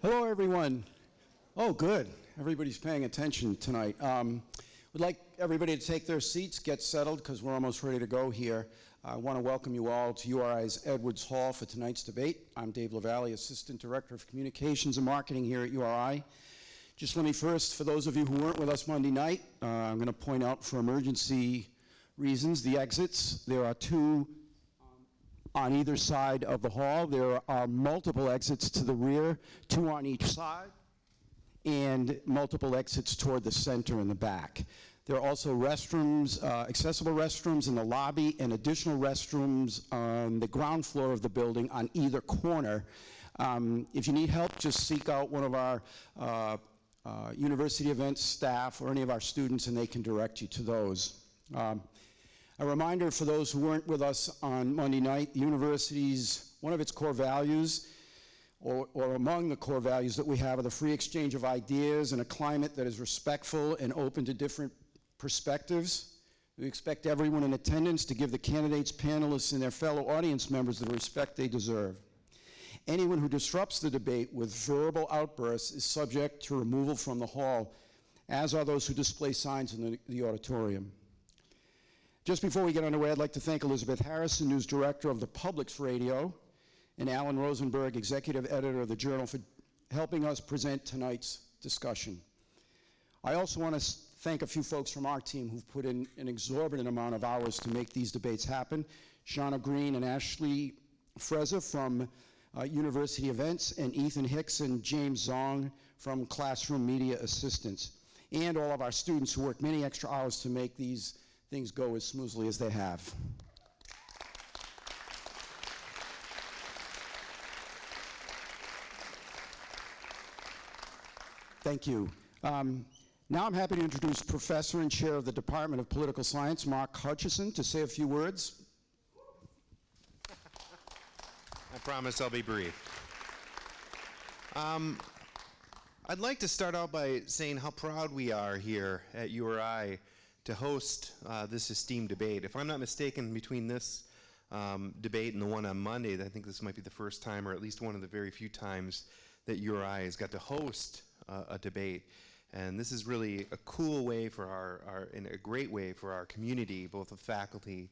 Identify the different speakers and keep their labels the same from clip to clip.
Speaker 1: Hello, everyone. Oh, good. Everybody's paying attention tonight. We'd like everybody to take their seats, get settled, because we're almost ready to go here. I want to welcome you all to URI's Edwards Hall for tonight's debate. I'm Dave LaValle, Assistant Director of Communications and Marketing here at URI. Just let me first, for those of you who weren't with us Monday night, I'm going to point out for emergency reasons the exits. There are two on either side of the hall. There are multiple exits to the rear, two on each side, and multiple exits toward the center and the back. There are also restrooms, accessible restrooms in the lobby, and additional restrooms on the ground floor of the building on either corner. If you need help, just seek out one of our university events staff or any of our students, and they can direct you to those. A reminder for those who weren't with us on Monday night, the university's, one of its core values, or among the core values that we have, are the free exchange of ideas and a climate that is respectful and open to different perspectives. We expect everyone in attendance to give the candidates, panelists, and their fellow audience members the respect they deserve. Anyone who disrupts the debate with verbal outbursts is subject to removal from the hall, as are those who display signs in the auditorium. Just before we get underway, I'd like to thank Elizabeth Harrison, who's director of the Public's Radio, and Alan Rosenberg, executive editor of the Journal, for helping us present tonight's discussion. I also want to thank a few folks from our team who've put in an exorbitant amount of hours to make these debates happen. Shauna Green and Ashley Freza from University Events, and Ethan Hicks and James Zong from Classroom Media Assistance, and all of our students who work many extra hours to make these things go as smoothly as they have. Thank you. Now I'm happy to introduce Professor and Chair of the Department of Political Science, Mark Hutchison, to say a few words.
Speaker 2: I promise I'll be brief. I'd like to start out by saying how proud we are here at URI to host this esteemed debate. If I'm not mistaken, between this debate and the one on Monday, I think this might be the first time, or at least one of the very few times, that URI has got to host a debate. And this is really a cool way for and a great way for our community, both of faculty,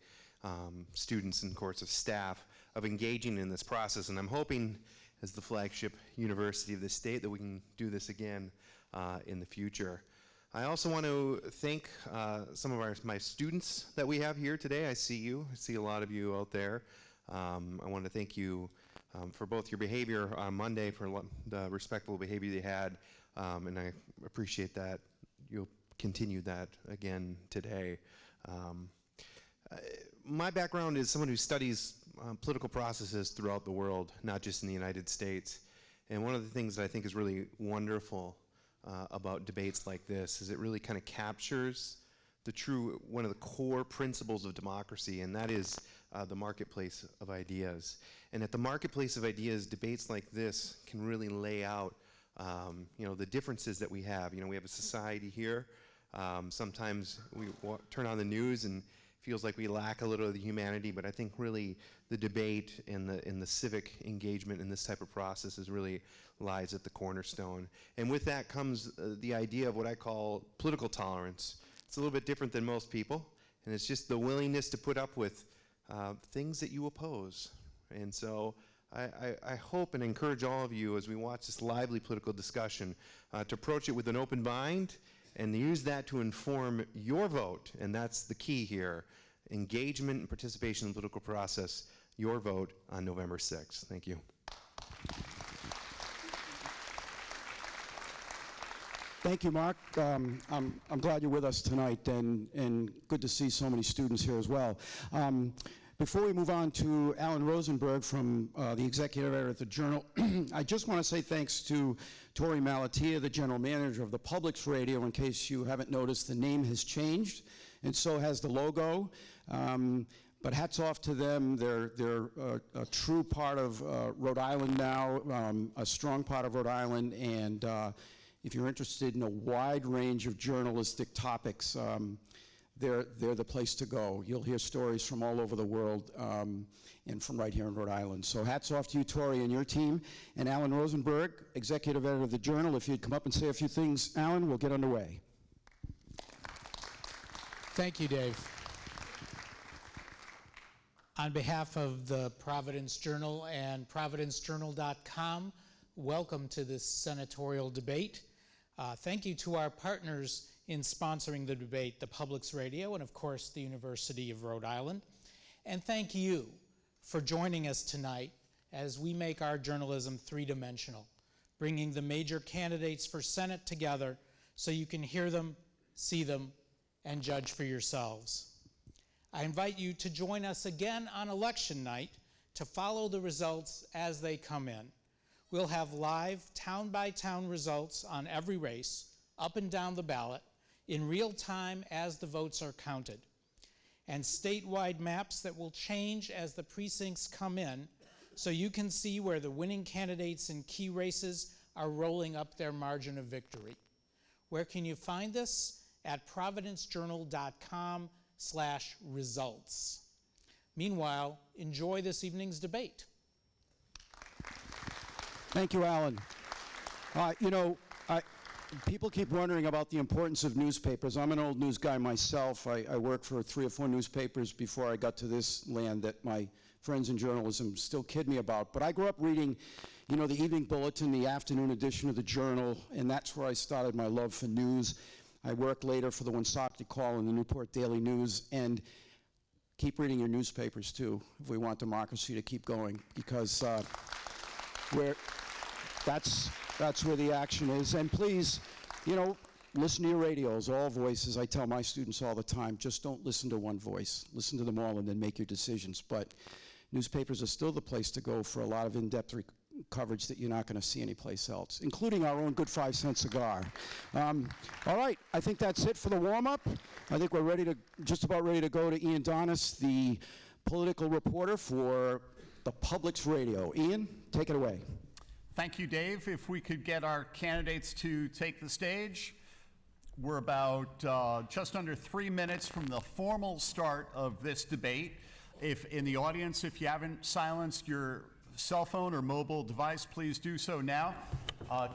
Speaker 2: students, and of course of staff, of engaging in this process. And I'm hoping, as the flagship university of the state, that we can do this again in the future. I also want to thank some of my students that we have here today. I see you. I see a lot of you out there. I want to thank you for both your behavior on Monday, for the respectful behavior you had, and I appreciate that you'll continue that again today. My background is someone who studies political processes throughout the world, not just in the United States. And one of the things that I think is really wonderful about debates like this is it really kind of captures one of the core principles of democracy, and that is the marketplace of ideas. And at the marketplace of ideas, debates like this can really lay out the differences that we have. We have a society here. Sometimes we turn on the news and feels like we lack a little of the humanity, but I think really the debate and the civic engagement in this type of process really lies at the cornerstone. And with that comes the idea of what I call political tolerance. It's a little bit different than most people, and it's just the willingness to put up with things that you oppose. And so I hope and encourage all of you, as we watch this lively political discussion, to approach it with an open mind and use that to inform your vote. And that's the key here: engagement and participation in the political process. Your vote on November 6th. Thank you.
Speaker 1: Thank you, Mark. I'm glad you're with us tonight, and good to see so many students here as well. Before we move on to Alan Rosenberg from the executive editor at the Journal, I just want to say thanks to Tori Malatia, the general manager of the Public's Radio. In case you haven't noticed, the name has changed, and so has the logo. But hats off to them. They're a true part of Rhode Island now, a strong part of Rhode Island, and if you're interested in a wide range of journalistic topics, they're the place to go. You'll hear stories from all over the world and from right here in Rhode Island. So hats off to you, Tori, and your team. And Alan Rosenberg, executive editor of the Journal. If you'd come up and say a few things, Alan, we'll get underway.
Speaker 3: Thank you, Dave. On behalf of the Providence Journal and providencejournal.com, welcome to this senatorial debate. Thank you to our partners in sponsoring the debate, the Public's Radio and, of course, the University of Rhode Island. And thank you for joining us tonight as we make our journalism three-dimensional, bringing the major candidates for Senate together so you can hear them, see them, and judge for yourselves. I invite you to join us again on election night to follow the results as they come in. We'll have live town-by-town results on every race, up and down the ballot, in real time as the votes are counted, and statewide maps that will change as the precincts come in so you can see where the winning candidates in key races are rolling up their margin of victory. Where can you find this? At providencejournal.com/results. Meanwhile, enjoy this evening's debate.
Speaker 1: Thank you, Alan. People keep wondering about the importance of newspapers. I'm an old news guy myself. I worked for 3 or 4 newspapers before I got to this land that my friends in journalism still kid me about. But I grew up reading, the Evening Bulletin, the afternoon edition of the Journal, and that's where I started my love for news. I worked later for the Woonsocket Call and the Newport Daily News, and keep reading your newspapers too if we want democracy to keep going, because that's where the action is. And please, listen to your radios, all voices. I tell my students all the time, just don't listen to one voice. Listen to them all and then make your decisions. But newspapers are still the place to go for a lot of in-depth coverage that you're not going to see anyplace else, including our own good 5-cent cigar. All right, I think that's it for the warm-up. I think we're just about ready to go to Ian Donis, the political reporter for the Public's Radio. Ian, take it away.
Speaker 4: Thank you, Dave. If we could get our candidates to take the stage. We're about just under 3 minutes from the formal start of this debate. If in the audience, if you haven't silenced your cell phone or mobile device, please do so now.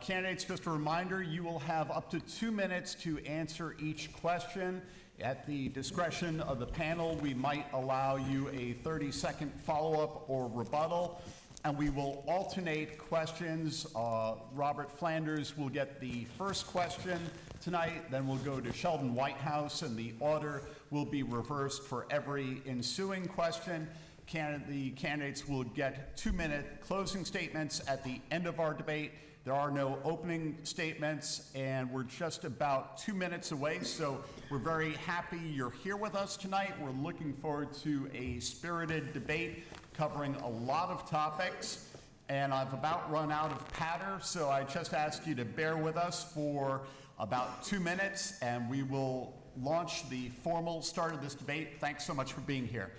Speaker 4: Candidates, just a reminder, you will have up to 2 minutes to answer each question. At the discretion of the panel, we might allow you a 30-second follow-up or rebuttal. And we will alternate questions. Robert Flanders will get the first question tonight, then we'll go to Sheldon Whitehouse, and the order will be reversed for every ensuing question. The candidates will get 2-minute closing statements at the end of our debate. There are no opening statements, and we're just about 2 minutes away, so we're very happy you're here with us tonight. We're looking forward to a spirited debate covering a lot of topics, and I've about run out of patter, so I just ask you to bear with us for about 2 minutes, and we will launch the formal start of this debate. Thanks so much for being here.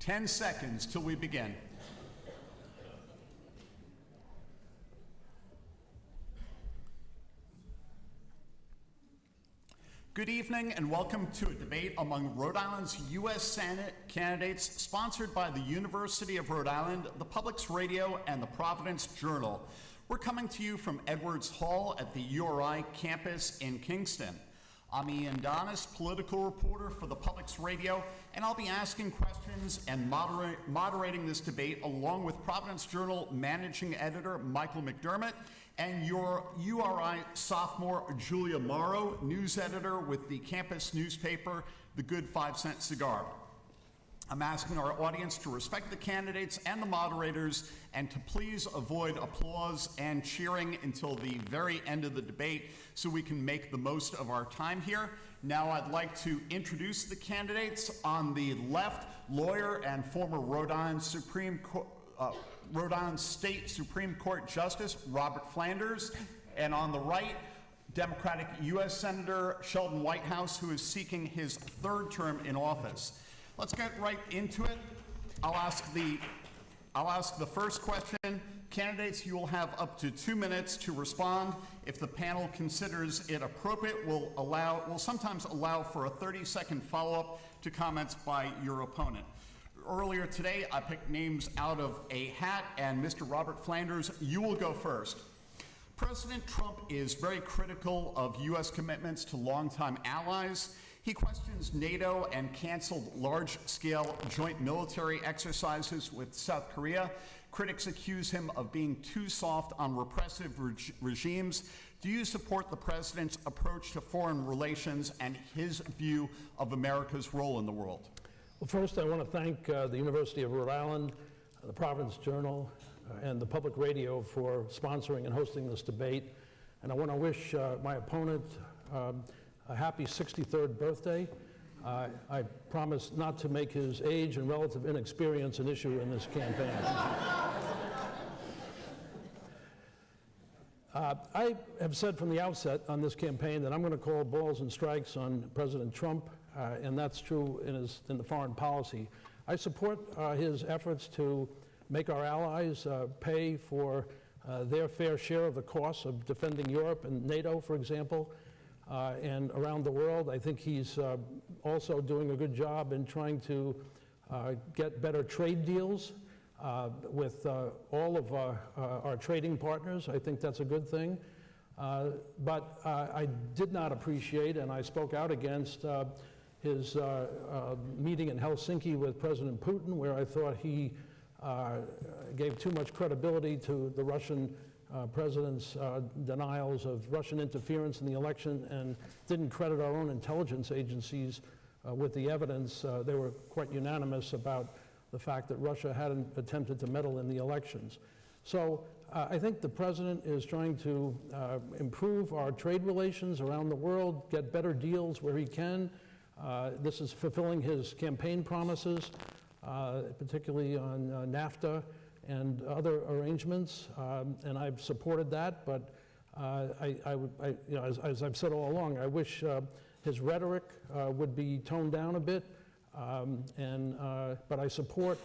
Speaker 4: 10 seconds till we begin. Good evening and welcome to a debate among Rhode Island's U.S. Senate candidates sponsored by the University of Rhode Island, the Public's Radio, and the Providence Journal. We're coming to you from Edwards Hall at the URI campus in Kingston. I'm Ian Donis, political reporter for the Public's Radio, and I'll be asking questions and moderating this debate along with Providence Journal managing editor Michael McDermott and your URI sophomore Julia Morrow, news editor with the campus newspaper, The Good 5 Cent Cigar. I'm asking our audience to respect the candidates and the moderators and to please avoid applause and cheering until the very end of the debate so we can make the most of our time here. Now I'd like to introduce the candidates. On the left, lawyer and former Rhode Island State Supreme Court Justice Robert Flanders, and on the right, Democratic U.S. Senator Sheldon Whitehouse, who is seeking his third term in office. Let's get right into it. I'll ask the first question. Candidates, you will have up to 2 minutes to respond. If the panel considers it appropriate, we'll sometimes allow for a 30-second follow-up to comments by your opponent. Earlier today, I picked names out of a hat, and Mr. Robert Flanders, you will go first. President Trump is very critical of U.S. commitments to longtime allies. He questions NATO and canceled large-scale joint military exercises with South Korea. Critics accuse him of being too soft on repressive regimes. Do you support the president's approach to foreign relations and his view of America's role in the world?
Speaker 5: Well, first I want to thank the University of Rhode Island, the Providence Journal, and the Public Radio for sponsoring and hosting this debate. And I want to wish my opponent a happy 63rd birthday. I promise not to make his age and relative inexperience an issue in this campaign. I have said from the outset on this campaign that I'm going to call balls and strikes on President Trump, and that's true in the foreign policy. I support his efforts to make our allies pay for their fair share of the costs of defending Europe and NATO, for example, and around the world. I think he's also doing a good job in trying to get better trade deals with all of our trading partners. I think that's a good thing. But I did not appreciate, and I spoke out against his meeting in Helsinki with President Putin, where I thought he gave too much credibility to the Russian president's denials of Russian interference in the election and didn't credit our own intelligence agencies with the evidence. They were quite unanimous about the fact that Russia hadn't attempted to meddle in the elections. So I think the president is trying to improve our trade relations around the world, get better deals where he can. This is fulfilling his campaign promises, particularly on NAFTA and other arrangements, and I've supported that. But as I've said all along, I wish his rhetoric would be toned down a bit. But I support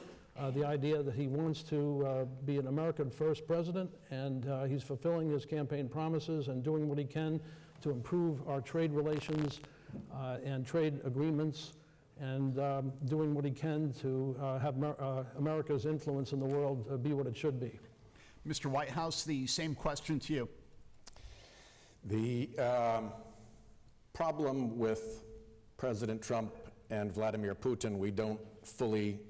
Speaker 5: the idea that he wants to be an American first president, and he's fulfilling his campaign promises and doing what he can to improve our trade relations and trade agreements, and doing what he can to have America's influence in the world be what it should be.
Speaker 4: Mr. Whitehouse, the same question to you.
Speaker 6: The problem with President Trump and Vladimir Putin we don't fully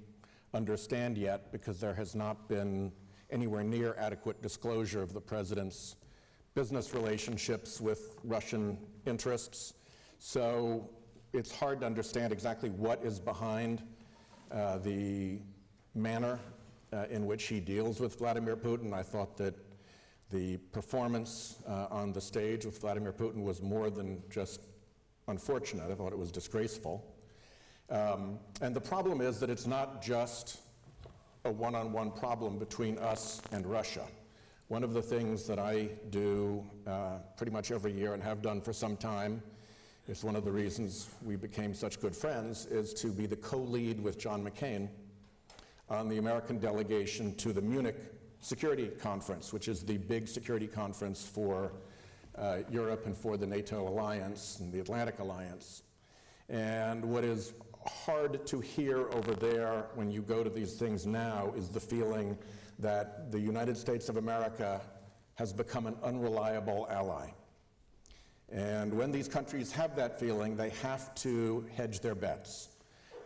Speaker 6: understand yet, because there has not been anywhere near adequate disclosure of the president's business relationships with Russian interests. So it's hard to understand exactly what is behind the manner in which he deals with Vladimir Putin. I thought that the performance on the stage with Vladimir Putin was more than just unfortunate. I thought it was disgraceful. And the problem is that it's not just a one-on-one problem between us and Russia. One of the things that I do pretty much every year and have done for some time, it's one of the reasons we became such good friends, is to be the co-lead with John McCain on the American delegation to the Munich Security Conference, which is the big security conference for Europe and for the NATO alliance and the Atlantic Alliance. And what is hard to hear over there when you go to these things now is the feeling that the United States of America has become an unreliable ally. And when these countries have that feeling, they have to hedge their bets.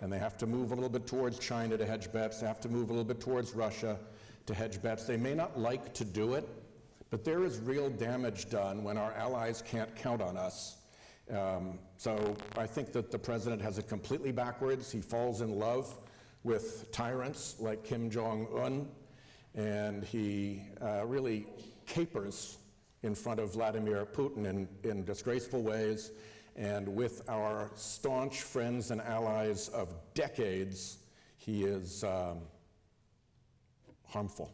Speaker 6: And they have to move a little bit towards China to hedge bets. They have to move a little bit towards Russia to hedge bets. They may not like to do it, but there is real damage done when our allies can't count on us. So I think that the president has it completely backwards. He falls in love with tyrants like Kim Jong-un, and he really capers in front of Vladimir Putin in disgraceful ways. And with our staunch friends and allies of decades, he is harmful.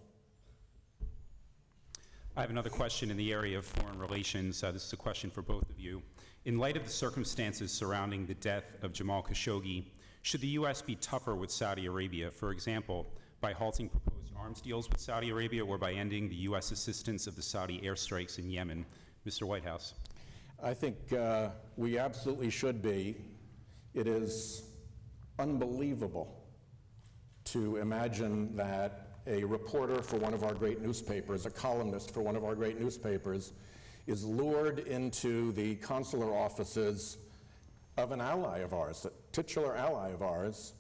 Speaker 7: I have another question in the area of foreign relations. This is a question for both of you. In light of the circumstances surrounding the death of Jamal Khashoggi, should the U.S. be tougher with Saudi Arabia, for example, by halting proposed arms deals with Saudi Arabia or by ending the U.S. assistance of the Saudi airstrikes in Yemen? Mr. Whitehouse.
Speaker 6: I think we absolutely should be. It is unbelievable to imagine that a reporter for one of our great newspapers, a columnist for one of our great newspapers, is lured into the consular offices of an ally of ours, a titular ally of ours,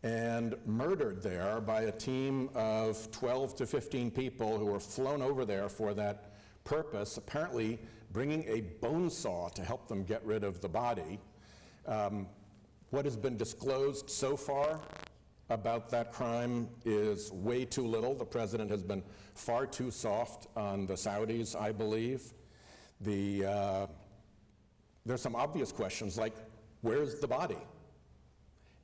Speaker 6: and murdered there by a team of 12 to 15 people who were flown over there for that purpose, apparently bringing a bone saw to help them get rid of the body. What has been disclosed so far about that crime is way too little. The president has been far too soft on the Saudis, I believe. There's some obvious questions like, where's the body?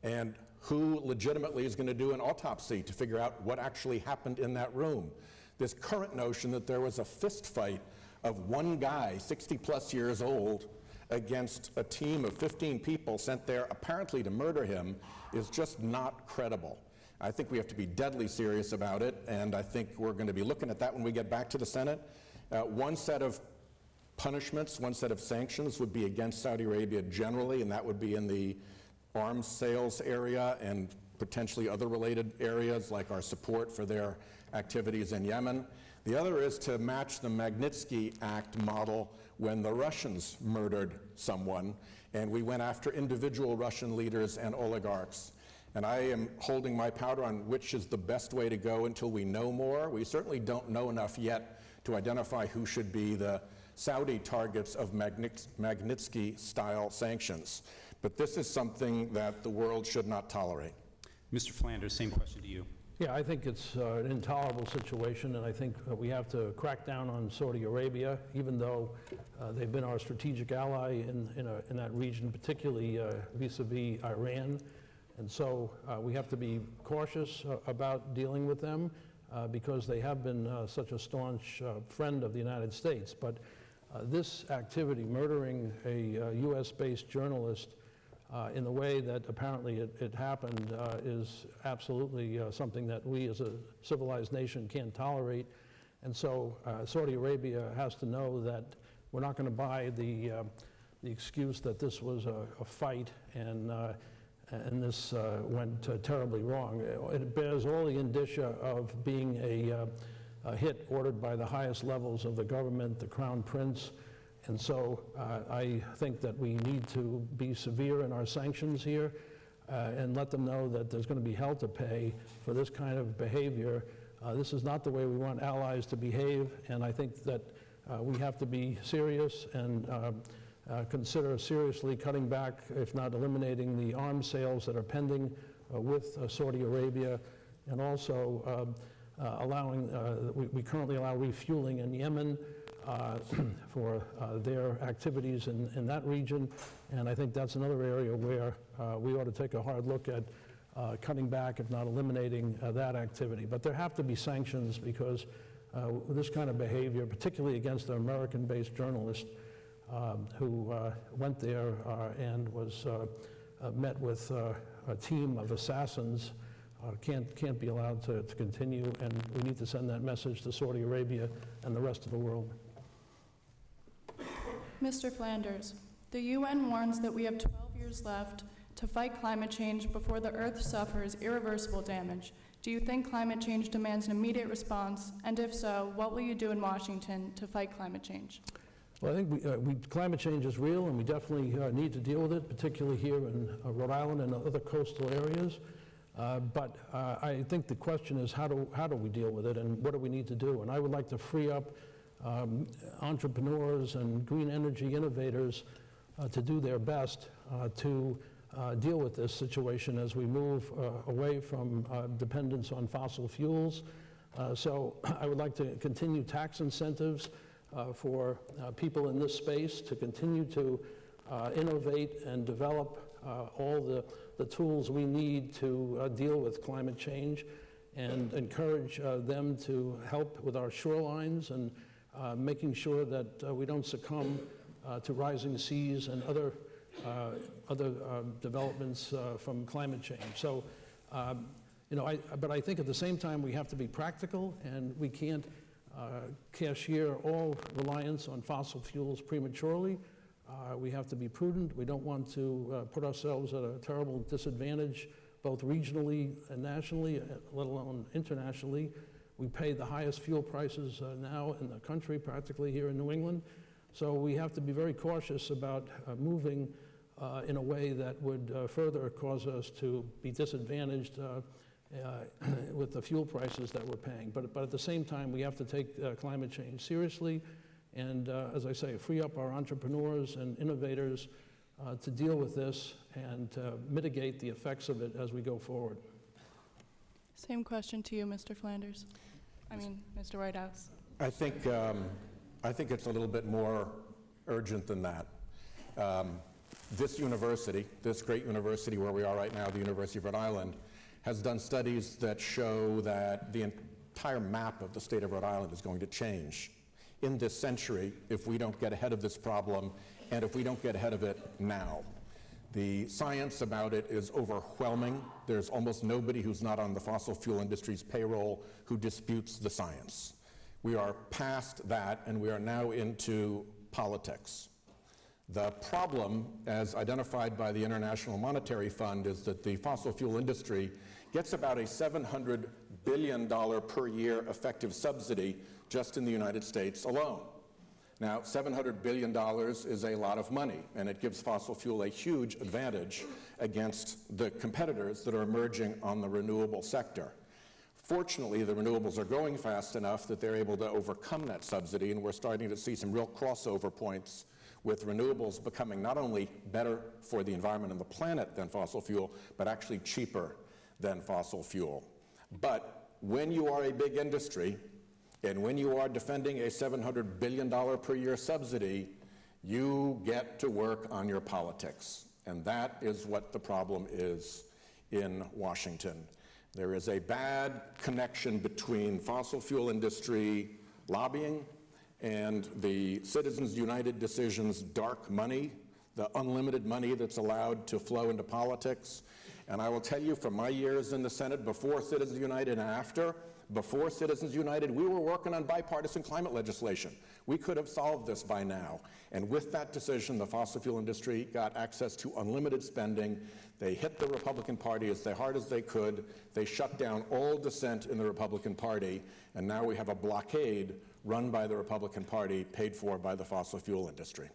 Speaker 6: And who legitimately is going to do an autopsy to figure out what actually happened in that room? This current notion that there was a fist fight of one guy, 60 plus years old, against a team of 15 people sent there apparently to murder him is just not credible. I think we have to be deadly serious about it, and I think we're going to be looking at that when we get back to the Senate. One set of punishments, one set of sanctions would be against Saudi Arabia generally, and that would be in the arms sales area and potentially other related areas like our support for their activities in Yemen. The other is to match the Magnitsky Act model when the Russians murdered someone, and we went after individual Russian leaders and oligarchs. And I am holding my powder on which is the best way to go until we know more. We certainly don't know enough yet to identify who should be the Saudi targets of Magnitsky-style sanctions. But this is something that the world should not tolerate.
Speaker 7: Mr. Flanders, same question to you.
Speaker 5: Yeah, I think it's an intolerable situation, and I think we have to crack down on Saudi Arabia, even though they've been our strategic ally in that region, particularly vis-a-vis Iran. And so we have to be cautious about dealing with them because they have been such a staunch friend of the United States. But this activity, murdering a US-based journalist in the way that apparently it happened is absolutely something that we as a civilized nation can't tolerate. And so Saudi Arabia has to know that we're not going to buy the excuse that this was a fight and this went terribly wrong. It bears all the indicia of being a hit ordered by the highest levels of the government, the Crown Prince. And so I think that we need to be severe in our sanctions here and let them know that there's going to be hell to pay for this kind of behavior. This is not the way we want allies to behave, and I think that we have to be serious and consider seriously cutting back, if not eliminating, the arms sales that are pending with Saudi Arabia, and also allowing, we currently allow refueling in Yemen for their activities in that region, and I think that's another area where we ought to take a hard look at cutting back, if not eliminating, that activity. But there have to be sanctions because this kind of behavior, particularly against an American-based journalist who went there and was met with a team of assassins, can't be allowed to continue, and we need to send that message to Saudi Arabia and the rest of the world.
Speaker 8: Mr. Flanders, the UN warns that we have 12 years left to fight climate change before the Earth suffers irreversible damage. Do you think climate change demands an immediate response? And if so, what will you do in Washington to fight climate change?
Speaker 5: Well, I think climate change is real, and we definitely need to deal with it, particularly here in Rhode Island and other coastal areas. But I think the question is, how do we deal with it, and what do we need to do? And I would like to free up entrepreneurs and green energy innovators to do their best to deal with this situation as we move away from dependence on fossil fuels. So I would like to continue tax incentives for people in this space to continue to innovate and develop all the tools we need to deal with climate change, and encourage them to help with our shorelines and making sure that we don't succumb to rising seas and other developments from climate change. So, but I think at the same time we have to be practical, and we can't cashier all reliance on fossil fuels prematurely. We have to be prudent. We don't want to put ourselves at a terrible disadvantage, both regionally and nationally, let alone internationally. We pay the highest fuel prices now in the country, practically here in New England. So we have to be very cautious about moving in a way that would further cause us to be disadvantaged with the fuel prices that we're paying. But at the same time, we have to take climate change seriously, and as I say, free up our entrepreneurs and innovators to deal with this and mitigate the effects of it as we go forward.
Speaker 8: Same question to you, Mr. Flanders. Mr. Whitehouse.
Speaker 6: I think it's a little bit more urgent than that. This university, this great university where we are right now, the University of Rhode Island, has done studies that show that the entire map of the state of Rhode Island is going to change in this century if we don't get ahead of this problem, and if we don't get ahead of it now. The science about it is overwhelming. There's almost nobody who's not on the fossil fuel industry's payroll who disputes the science. We are past that, and we are now into politics. The problem, as identified by the International Monetary Fund, is that the fossil fuel industry gets about a $700 billion per year effective subsidy just in the United States alone. Now, $700 billion is a lot of money, and it gives fossil fuel a huge advantage against the competitors that are emerging on the renewable sector. Fortunately, the renewables are going fast enough that they're able to overcome that subsidy, and we're starting to see some real crossover points with renewables becoming not only better for the environment and the planet than fossil fuel, but actually cheaper than fossil fuel. But when you are a big industry, and when you are defending a $700 billion per year subsidy, you get to work on your politics. And that is what the problem is in Washington. There is a bad connection between fossil fuel industry lobbying and the Citizens United decision's dark money, the unlimited money that's allowed to flow into politics. And I will tell you, from my years in the Senate, before Citizens United and after, before Citizens United, we were working on bipartisan climate legislation. We could have solved this by now. And with that decision, the fossil fuel industry got access to unlimited spending. They hit the Republican Party as hard as they could. They shut down all dissent in the Republican Party. And now we have a blockade run by the Republican Party, paid for by the fossil fuel industry.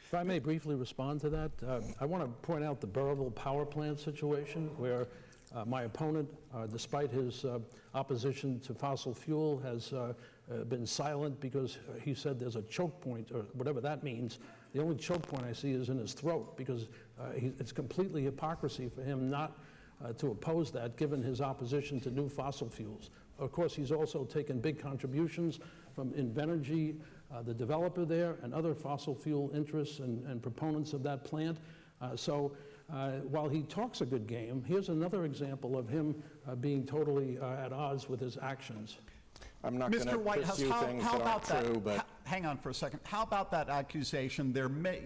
Speaker 5: If I may briefly respond to that, I want to point out the Burrillville power plant situation where my opponent, despite his opposition to fossil fuel, has been silent because he said there's a choke point, or whatever that means. The only choke point I see is in his throat, because it's completely hypocrisy for him not to oppose that, given his opposition to new fossil fuels. Of course, he's also taken big contributions from Invenergy, the developer there, and other fossil fuel interests and proponents of that plant. So while he talks a good game, here's another example of him being totally at odds with his actions.
Speaker 6: I'm not going
Speaker 4: Mr.
Speaker 6: to
Speaker 4: Whitehouse,
Speaker 6: pursue things that aren't true, but
Speaker 4: hang on for a second. How about that accusation?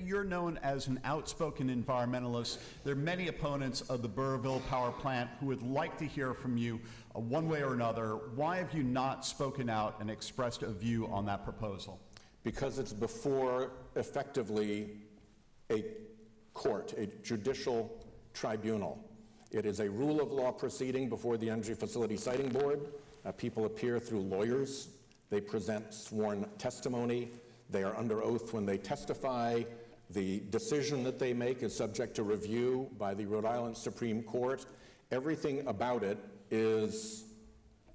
Speaker 4: You're known as an outspoken environmentalist. There are many opponents of the Burrillville power plant who would like to hear from you one way or another. Why have you not spoken out and expressed a view on that proposal?
Speaker 6: because it's before effectively a court, a judicial tribunal. It is a rule of law proceeding before the Energy Facility Siting Board. People appear through lawyers. They present sworn testimony. They are under oath when they testify. The decision that they make is subject to review by the Rhode Island Supreme Court. Everything about it is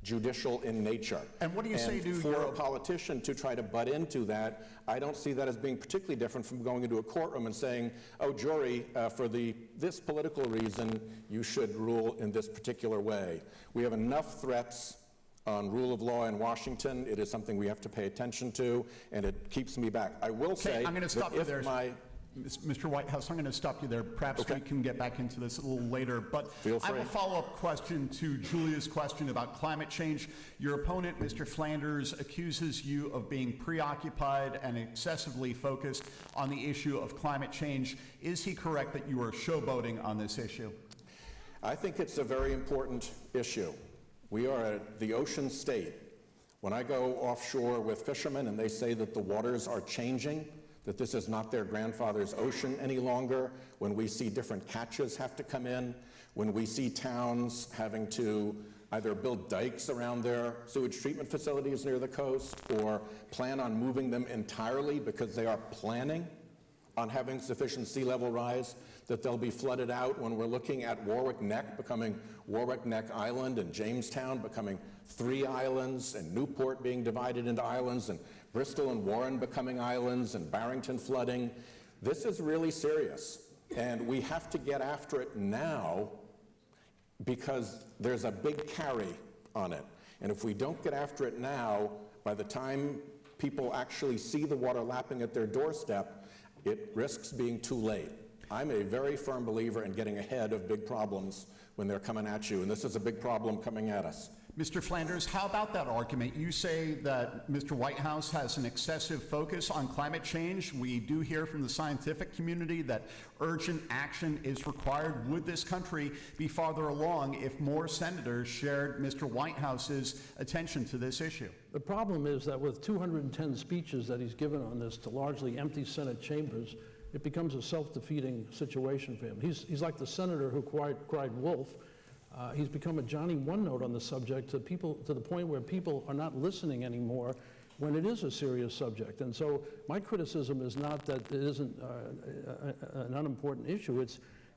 Speaker 6: judicial in nature.
Speaker 4: And what do you say to
Speaker 6: for a politician to try to butt into that, I don't see that as being particularly different from going into a courtroom and saying, oh, jury, for this political reason, you should rule in this particular way. We have enough threats on rule of law in Washington. It is something we have to pay attention to, and it keeps me back. I will say
Speaker 4: I'm going to stop
Speaker 6: that
Speaker 4: you there. Mr. Whitehouse, I'm going to stop you there. Perhaps we can get back into this a little later. But
Speaker 6: Feel free.
Speaker 4: I have a follow-up question to Julia's question about climate change. Your opponent, Mr. Flanders, accuses you of being preoccupied and excessively focused on the issue of climate change. Is he correct that you are showboating on this issue?
Speaker 6: I think it's a very important issue. We are the ocean state. When I go offshore with fishermen and they say that the waters are changing, that this is not their grandfather's ocean any longer, when we see different catches have to come in, when we see towns having to either build dikes around their sewage treatment facilities near the coast or plan on moving them entirely because they are planning on having sufficient sea level rise, that they'll be flooded out when we're looking at Warwick Neck becoming Warwick Neck Island and Jamestown becoming 3 islands and Newport being divided into islands and Bristol and Warren becoming islands and Barrington flooding. This is really serious, and we have to get after it now because there's a big carry on it. And if we don't get after it now, by the time people actually see the water lapping at their doorstep, it risks being too late. I'm a very firm believer in getting ahead of big problems when they're coming at you, and this is a big problem coming at us.
Speaker 4: Mr. Flanders, how about that argument? You say that Mr. Whitehouse has an excessive focus on climate change. We do hear from the scientific community that urgent action is required. Would this country be farther along if more senators shared Mr. Whitehouse's attention to this issue?
Speaker 5: The problem is that with 210 speeches that he's given on this to largely empty Senate chambers, it becomes a self-defeating situation for him. He's like the senator who cried wolf. He's become a Johnny One-Note on the subject to the point where people are not listening anymore when it is a serious subject. And so my criticism is not that it isn't an unimportant issue.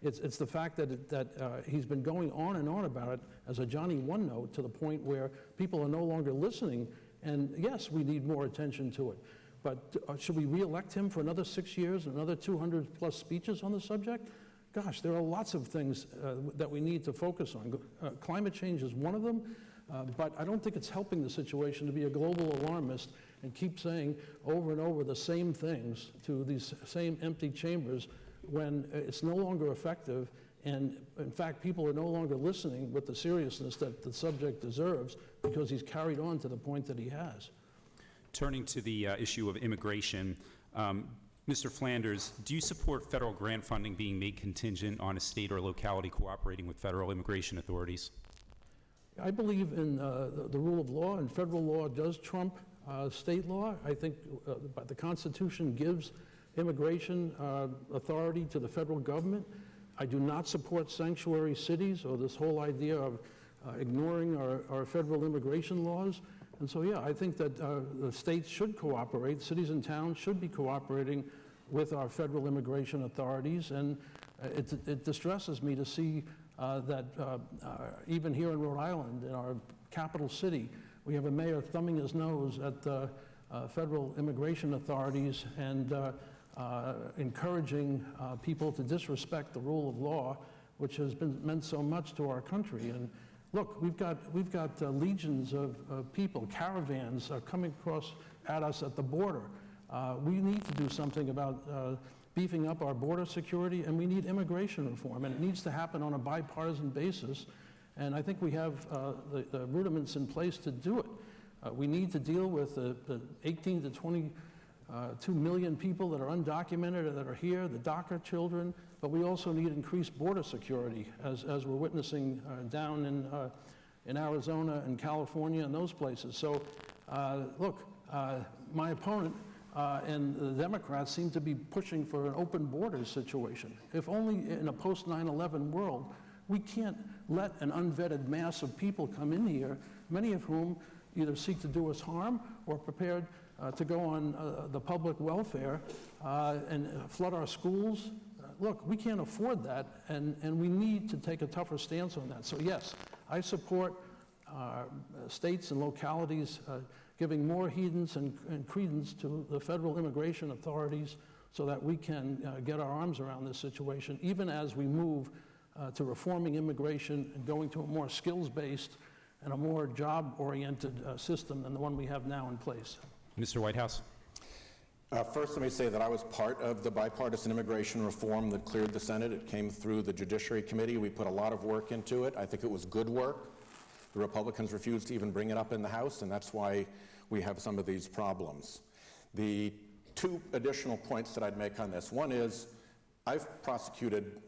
Speaker 5: It's the fact that he's been going on and on about it as a Johnny One-Note to the point where people are no longer listening. And yes, we need more attention to it. But should we re-elect him for another 6 years, another 200 plus speeches on the subject? Gosh, there are lots of things that we need to focus on. Climate change is one of them, but I don't think it's helping the situation to be a global alarmist and keep saying over and over the same things to these same empty chambers when it's no longer effective, and in fact, people are no longer listening with the seriousness that the subject deserves because he's carried on to the point that he has.
Speaker 7: Turning to the issue of immigration, Mr. Flanders, do you support federal grant funding being made contingent on a state or locality cooperating with federal immigration authorities?
Speaker 5: I believe in the rule of law, and federal law does trump state law. I think the Constitution gives immigration authority to the federal government. I do not support sanctuary cities or this whole idea of ignoring our federal immigration laws. And so, yeah, I think that the states should cooperate, cities and towns should be cooperating with our federal immigration authorities, and it distresses me to see that even here in Rhode Island, in our capital city, we have a mayor thumbing his nose at the federal immigration authorities and encouraging people to disrespect the rule of law, which has meant so much to our country. And look, we've got legions of people, caravans coming across at us at the border. We need to do something about beefing up our border security, and we need immigration reform, and it needs to happen on a bipartisan basis. And I think we have the rudiments in place to do it. We need to deal with the 18 to 22 million people that are undocumented and that are here, the DACA children, but we also need increased border security, as we're witnessing down in Arizona and California and those places. So, look, my opponent and the Democrats seem to be pushing for an open borders situation. If only in a post-9/11 world, we can't let an unvetted mass of people come in here, many of whom either seek to do us harm or prepared to go on the public welfare and flood our schools. Look, we can't afford that, and we need to take a tougher stance on that. So yes, I support states and localities giving more heedance and credence to the federal immigration authorities so that we can get our arms around this situation, even as we move to reforming immigration and going to a more skills-based and a more job-oriented system than the one we have now in place.
Speaker 7: Mr. Whitehouse.
Speaker 6: First, let me say that I was part of the bipartisan immigration reform that cleared the Senate. It came through the Judiciary Committee. We put a lot of work into it. I think it was good work. The Republicans refused to even bring it up in the House, and that's why we have some of these problems. The two additional points that I'd make on this. One is, I've prosecuted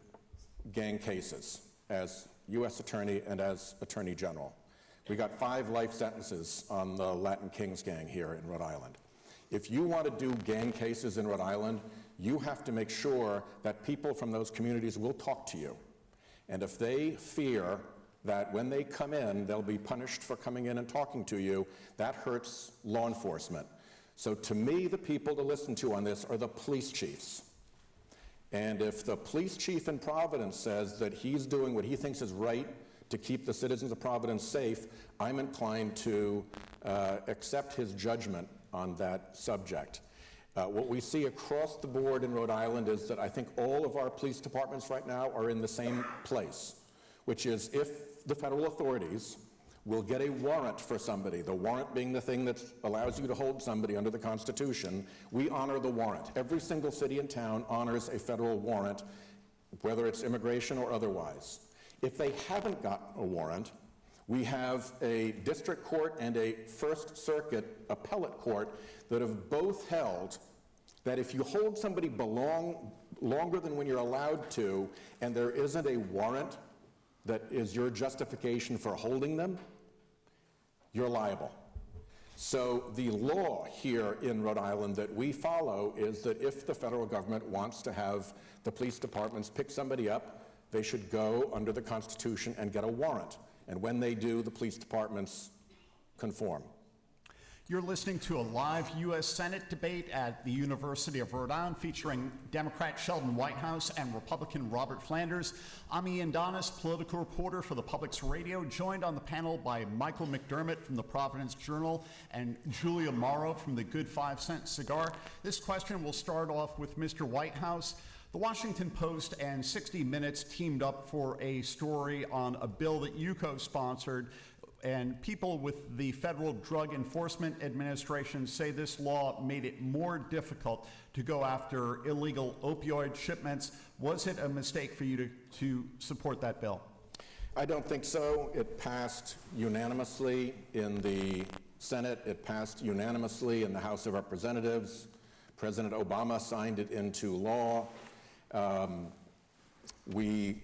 Speaker 6: gang cases as U.S. Attorney and as Attorney General. We got 5 life sentences on the Latin Kings gang here in Rhode Island. If you want to do gang cases in Rhode Island, you have to make sure that people from those communities will talk to you. And if they fear that when they come in, they'll be punished for coming in and talking to you, that hurts law enforcement. So to me, the people to listen to on this are the police chiefs. And if the police chief in Providence says that he's doing what he thinks is right to keep the citizens of Providence safe, I'm inclined to accept his judgment on that subject. What we see across the board in Rhode Island is that I think all of our police departments right now are in the same place, which is if the federal authorities will get a warrant for somebody, the warrant being the thing that allows you to hold somebody under the Constitution, we honor the warrant. Every single city and town honors a federal warrant, whether it's immigration or otherwise. If they haven't got a warrant, we have a district court and a First Circuit appellate court that have both held that if you hold somebody longer than when you're allowed to, and there isn't a warrant that is your justification for holding them, you're liable. So the law here in Rhode Island that we follow is that if the federal government wants to have the police departments pick somebody up, they should go under the Constitution and get a warrant. And when they do, the police departments conform.
Speaker 4: You're listening to a live U.S. Senate debate at the University of Rhode Island featuring Democrat Sheldon Whitehouse and Republican Robert Flanders. I'm Ian Donis, political reporter for the Public's Radio, joined on the panel by Michael McDermott from the Providence Journal and Julia Morrow from the Good 5 Cent Cigar. This question will start off with Mr. Whitehouse. The Washington Post and 60 Minutes teamed up for a story on a bill that you co-sponsored, and people with the Federal Drug Enforcement Administration say this law made it more difficult to go after illegal opioid shipments. Was it a mistake for you to support that bill?
Speaker 6: I don't think so. It passed unanimously in the Senate. It passed unanimously in the House of Representatives. President Obama signed it into law. We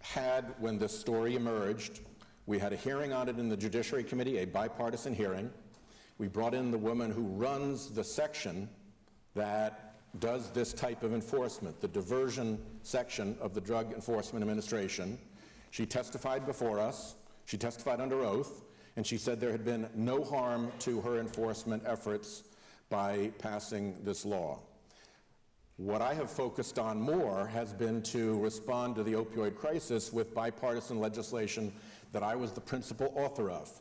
Speaker 6: had, when this story emerged, we had a hearing on it in the Judiciary Committee, a bipartisan hearing. We brought in the woman who runs the section that does this type of enforcement, the diversion section of the Drug Enforcement Administration. She testified before us, she testified under oath, and she said there had been no harm to her enforcement efforts by passing this law. What I have focused on more has been to respond to the opioid crisis with bipartisan legislation that I was the principal author of,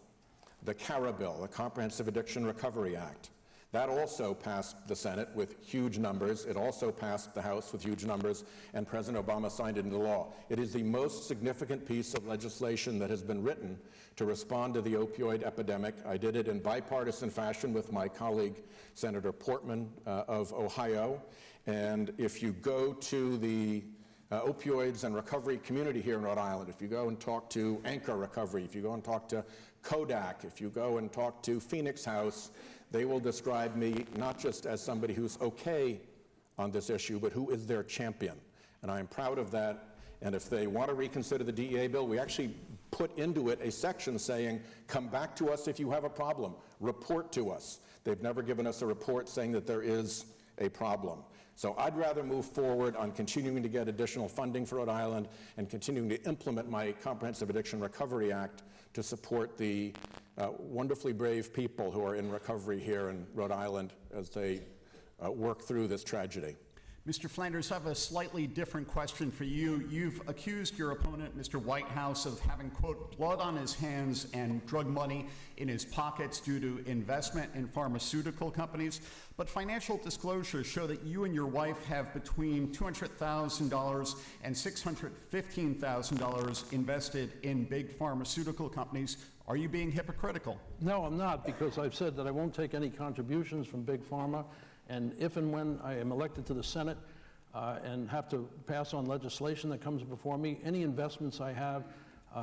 Speaker 6: the CARA bill, the Comprehensive Addiction Recovery Act. That also passed the Senate with huge numbers. It also passed the House with huge numbers, and President Obama signed it into law. It is the most significant piece of legislation that has been written to respond to the opioid epidemic. I did it in bipartisan fashion with my colleague, Senator Portman of Ohio. And if you go to the opioids and recovery community here in Rhode Island. If you go and talk to Anchor Recovery, if you go and talk to Kodak, if you go and talk to Phoenix House, they will describe me not just as somebody who's okay on this issue, but who is their champion. And I am proud of that. And if they want to reconsider the DEA bill, we actually put into it a section saying, come back to us if you have a problem, report to us. They've never given us a report saying that there is a problem. So I'd rather move forward on continuing to get additional funding for Rhode Island and continuing to implement my Comprehensive Addiction Recovery Act to support the wonderfully brave people who are in recovery here in Rhode Island as they work through this tragedy.
Speaker 4: Mr. Flanders, I have a slightly different question for you. You've accused your opponent, Mr. Whitehouse, of having, quote, blood on his hands and drug money in his pockets due to investment in pharmaceutical companies. But financial disclosures show that you and your wife have between $200,000 and $615,000 invested in big pharmaceutical companies. Are you being hypocritical?
Speaker 5: No, I'm not, because I've said that I won't take any contributions from Big Pharma, and if and when I am elected to the Senate and have to pass on legislation that comes before me, any investments I have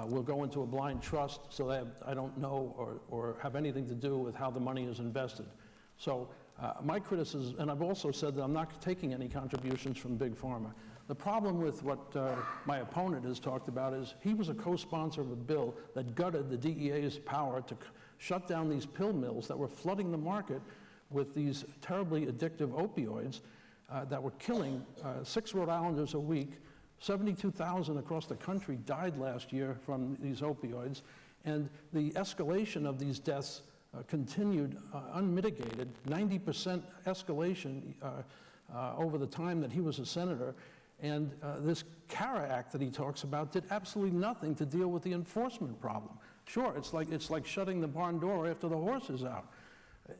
Speaker 5: will go into a blind trust so that I don't know or have anything to do with how the money is invested. So my criticism, and I've also said that I'm not taking any contributions from Big Pharma. The problem with what my opponent has talked about is he was a co-sponsor of a bill that gutted the DEA's power to shut down these pill mills that were flooding the market with these terribly addictive opioids that were killing 6 Rhode Islanders a week. 72,000 across the country died last year from these opioids, and the escalation of these deaths continued unmitigated, 90% escalation over the time that he was a senator. And this CARA Act that he talks about did absolutely nothing to deal with the enforcement problem. Sure, it's like shutting the barn door after the horse is out.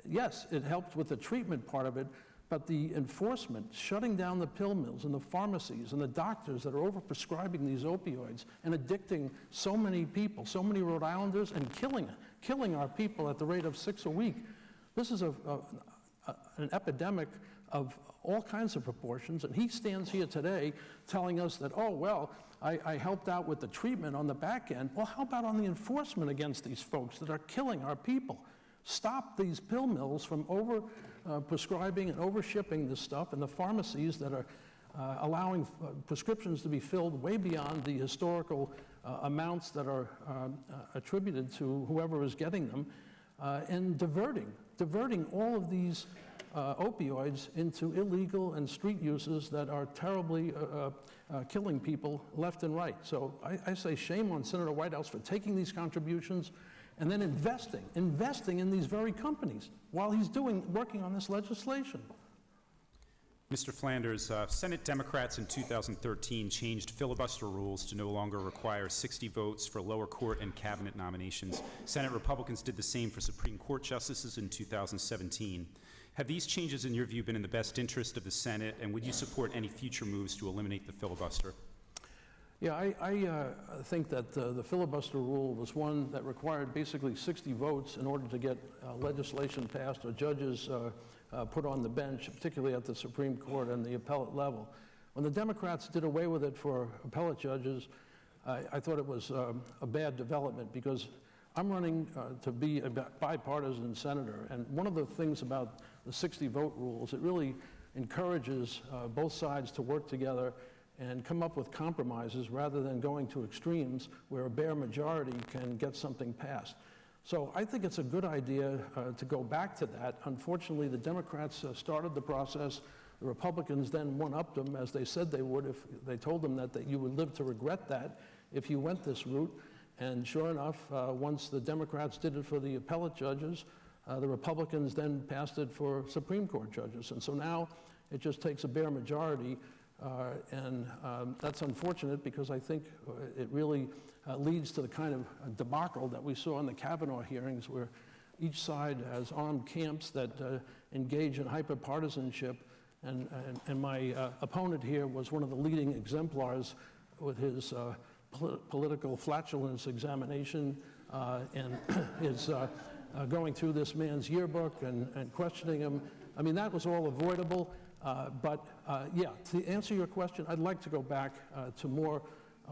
Speaker 5: Yes, it helped with the treatment part of it, but the enforcement, shutting down the pill mills and the pharmacies and the doctors that are overprescribing these opioids and addicting so many people, so many Rhode Islanders, and killing our people at the rate of 6 a week. This is an epidemic of all kinds of proportions, and he stands here today telling us that, oh, well, I helped out with the treatment on the back end. Well, how about on the enforcement against these folks that are killing our people? Stop these pill mills from prescribing and over-shipping this stuff, and the pharmacies that are allowing prescriptions to be filled way beyond the historical amounts that are attributed to whoever is getting them, and diverting all of these opioids into illegal and street uses that are terribly killing people left and right. So I say shame on Senator Whitehouse for taking these contributions and then investing in these very companies while he's working on this legislation.
Speaker 7: Mr. Flanders, Senate Democrats in 2013 changed filibuster rules to no longer require 60 votes for lower court and cabinet nominations. Senate Republicans did the same for Supreme Court justices in 2017. Have these changes, in your view, been in the best interest of the Senate, and would you support any future moves to eliminate the filibuster?
Speaker 5: Yeah, I think that the filibuster rule was one that required basically 60 votes in order to get legislation passed or judges put on the bench, particularly at the Supreme Court and the appellate level. When the Democrats did away with it for appellate judges, I thought it was a bad development, because I'm running to be a bipartisan senator, and one of the things about the 60-vote rules, it really encourages both sides to work together and come up with compromises rather than going to extremes where a bare majority can get something passed. So I think it's a good idea to go back to that. Unfortunately, the Democrats started the process. The Republicans then one-upped them, as they said they would if they told them that you would live to regret that if you went this route. And sure enough, once the Democrats did it for the appellate judges, the Republicans then passed it for Supreme Court judges. And so now it just takes a bare majority. And that's unfortunate, because I think it really leads to the kind of debacle that we saw in the Kavanaugh hearings, where each side has armed camps that engage in hyper-partisanship. And my opponent here was one of the leading exemplars with his political flatulence examination and his going through this man's yearbook and questioning him. I mean, that was all avoidable. Yeah, to answer your question, I'd like to go back to more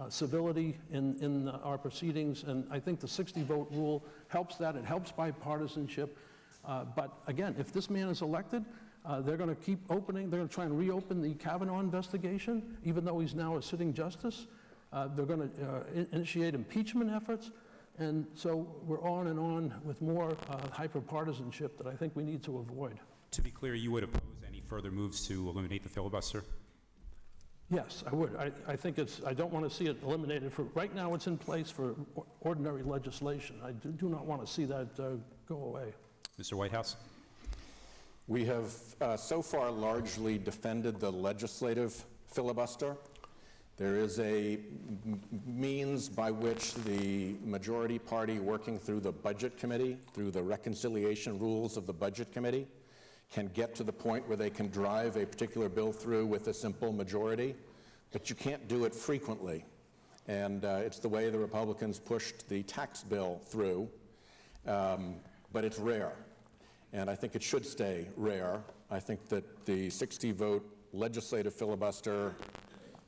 Speaker 5: civility in our proceedings, and I think the 60-vote rule helps that. It helps bipartisanship. But again, if this man is elected, they're going to keep opening, they're going to try and reopen the Kavanaugh investigation, even though he's now a sitting justice. They're going to initiate impeachment efforts. And so we're on with more hyper-partisanship that I think we need to avoid.
Speaker 7: To be clear, you would oppose any further moves to eliminate the filibuster?
Speaker 5: Yes, I would. I think I don't want to see it eliminated. Right now it's in place for ordinary legislation. I do not want to see that go away.
Speaker 7: Mr. Whitehouse?
Speaker 6: We have so far largely defended the legislative filibuster. There is a means by which the majority party working through the Budget Committee, through the reconciliation rules of the Budget Committee, can get to the point where they can drive a particular bill through with a simple majority, but you can't do it frequently. And it's the way the Republicans pushed the tax bill through, but it's rare. And I think it should stay rare. I think that the 60-vote legislative filibuster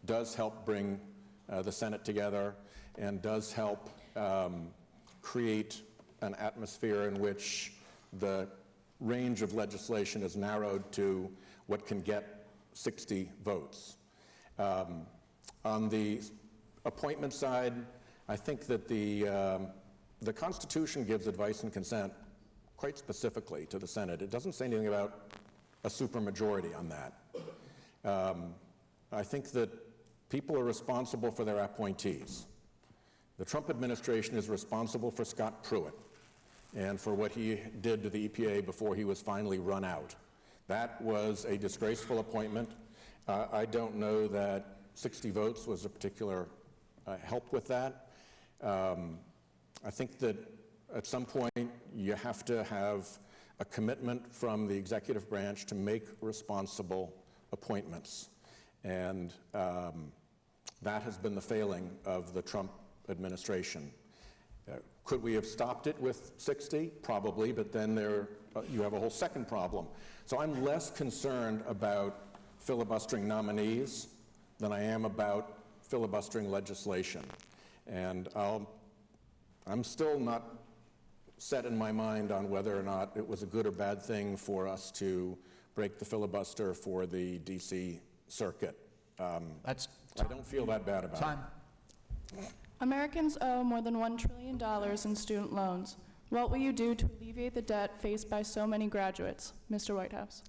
Speaker 6: does help bring the Senate together and does help create an atmosphere in which the range of legislation is narrowed to what can get 60 votes. On the appointment side, I think that the Constitution gives advice and consent quite specifically to the Senate. It doesn't say anything about a supermajority on that. I think that people are responsible for their appointees. The Trump administration is responsible for Scott Pruitt and for what he did to the EPA before he was finally run out. That was a disgraceful appointment. I don't know that 60 votes was a particular help with that. I think that at some point you have to have a commitment from the executive branch to make responsible appointments. And that has been the failing of the Trump administration. Could we have stopped it with 60? Probably, but then you have a whole second problem. So I'm less concerned about filibustering nominees than I am about filibustering legislation. And I'm still not set in my mind on whether or not it was a good or bad thing for us to break the filibuster for the DC circuit. I don't feel that bad about it.
Speaker 8: Americans owe more than $1 trillion in student loans. What will you do to alleviate the debt faced by so many graduates? Mr. Whitehouse.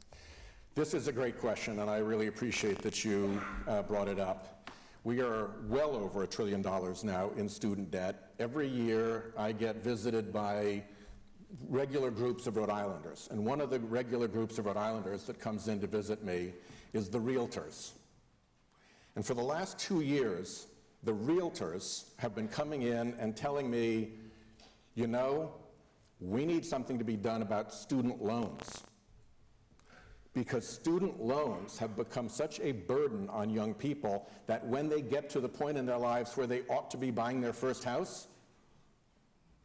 Speaker 6: This is a great question, and I really appreciate that you brought it up. We are well over $1 trillion now in student debt. Every year I get visited by regular groups of Rhode Islanders, and one of the regular groups of Rhode Islanders that comes in to visit me is the realtors. And for the last 2 years, the realtors have been coming in and telling me, you know, we need something to be done about student loans. Because student loans have become such a burden on young people that when they get to the point in their lives where they ought to be buying their first house,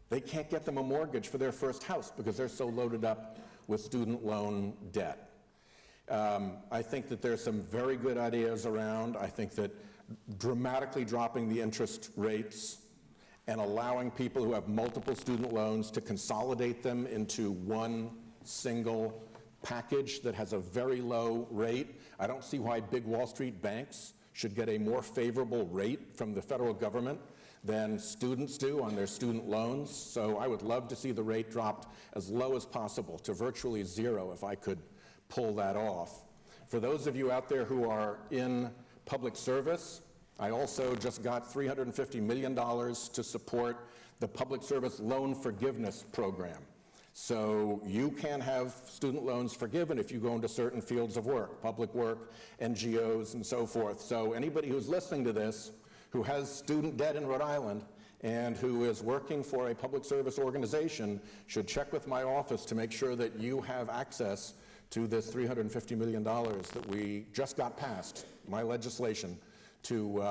Speaker 6: they can't get them a mortgage for their first house because they're so loaded up with student loan debt. I think that there's some very good ideas around. I think that dramatically dropping the interest rates and allowing people who have multiple student loans to consolidate them into one single package that has a very low rate. I don't see why big Wall Street banks should get a more favorable rate from the federal government than students do on their student loans. So I would love to see the rate dropped as low as possible to virtually zero if I could pull that off. For those of you out there who are in public service, I also just got $350 million to support the Public Service Loan Forgiveness Program. So you can have student loans forgiven if you go into certain fields of work, public work, NGOs, and so forth. So anybody who's listening to this, who has student debt in Rhode Island, and who is working for a public service organization should check with my office to make sure that you have access to this $350 million that we just got passed, my legislation, to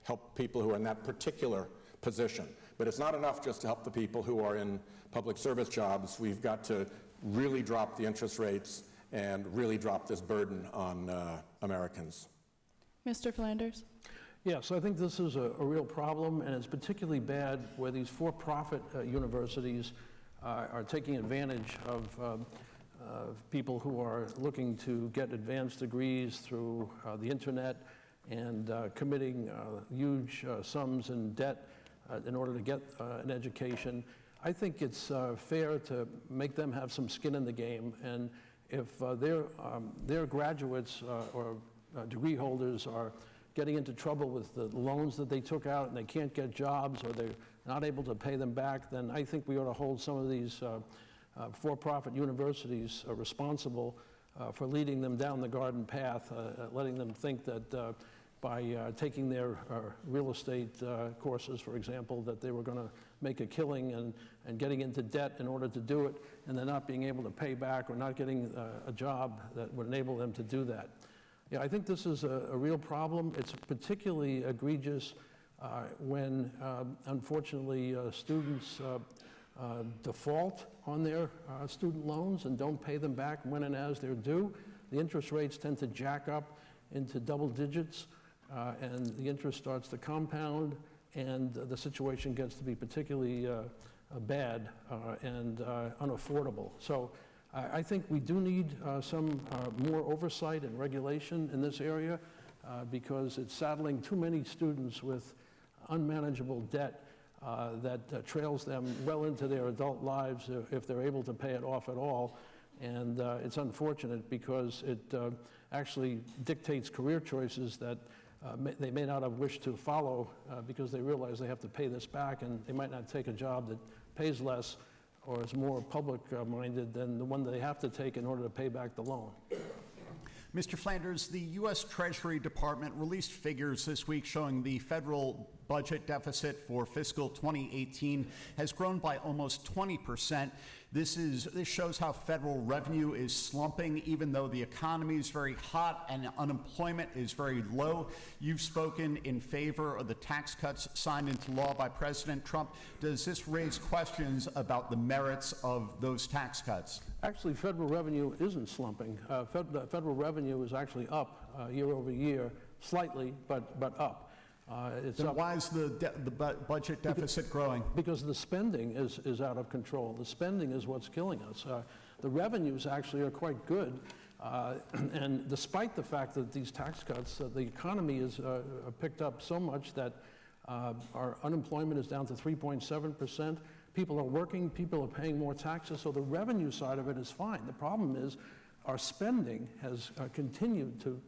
Speaker 6: help people who are in that particular position. But it's not enough just to help the people who are in public service jobs. We've got to really drop the interest rates and really drop this burden on Americans.
Speaker 8: Mr. Flanders?
Speaker 5: Yes, I think this is a real problem, and it's particularly bad where these for-profit universities are taking advantage of people who are looking to get advanced degrees through the internet and committing huge sums in debt in order to get an education. I think it's fair to make them have some skin in the game, and if their graduates or degree holders are getting into trouble with the loans that they took out and they can't get jobs or they're not able to pay them back, then I think we ought to hold some of these for-profit universities responsible for leading them down the garden path, letting them think that by taking their real estate courses, for example, that they were going to make a killing and getting into debt in order to do it, and then not being able to pay back or not getting a job that would enable them to do that. Yeah, I think this is a real problem. It's particularly egregious when, unfortunately, students default on their student loans and don't pay them back when and as they're due. The interest rates tend to jack up into double digits, and the interest starts to compound, and the situation gets to be particularly bad and unaffordable. So I think we do need some more oversight and regulation in this area because it's saddling too many students with unmanageable debt that trails them well into their adult lives if they're able to pay it off at all. And it's unfortunate because it actually dictates career choices that they may not have wished to follow because they realize they have to pay this back, and they might not take a job that pays less or is more public-minded than the one they have to take in order to pay back the loan.
Speaker 4: Mr. Flanders, the U.S. Treasury Department released figures this week showing the federal budget deficit for fiscal 2018 has grown by almost 20%. This shows how federal revenue is slumping, even though the economy is very hot and unemployment is very low. You've spoken in favor of the tax cuts signed into law by President Trump. Does this raise questions about the merits of those tax cuts?
Speaker 5: Actually, federal revenue isn't slumping. Federal revenue is actually up year over year, slightly, but up.
Speaker 4: Then why is the budget deficit growing?
Speaker 5: Because the spending is out of control. The spending is what's killing us. The revenues actually are quite good. And despite the fact that these tax cuts, the economy is picked up so much that our unemployment is down to 3.7%. People are working, people are paying more taxes, so the revenue side of it is fine. The problem is our spending has continued to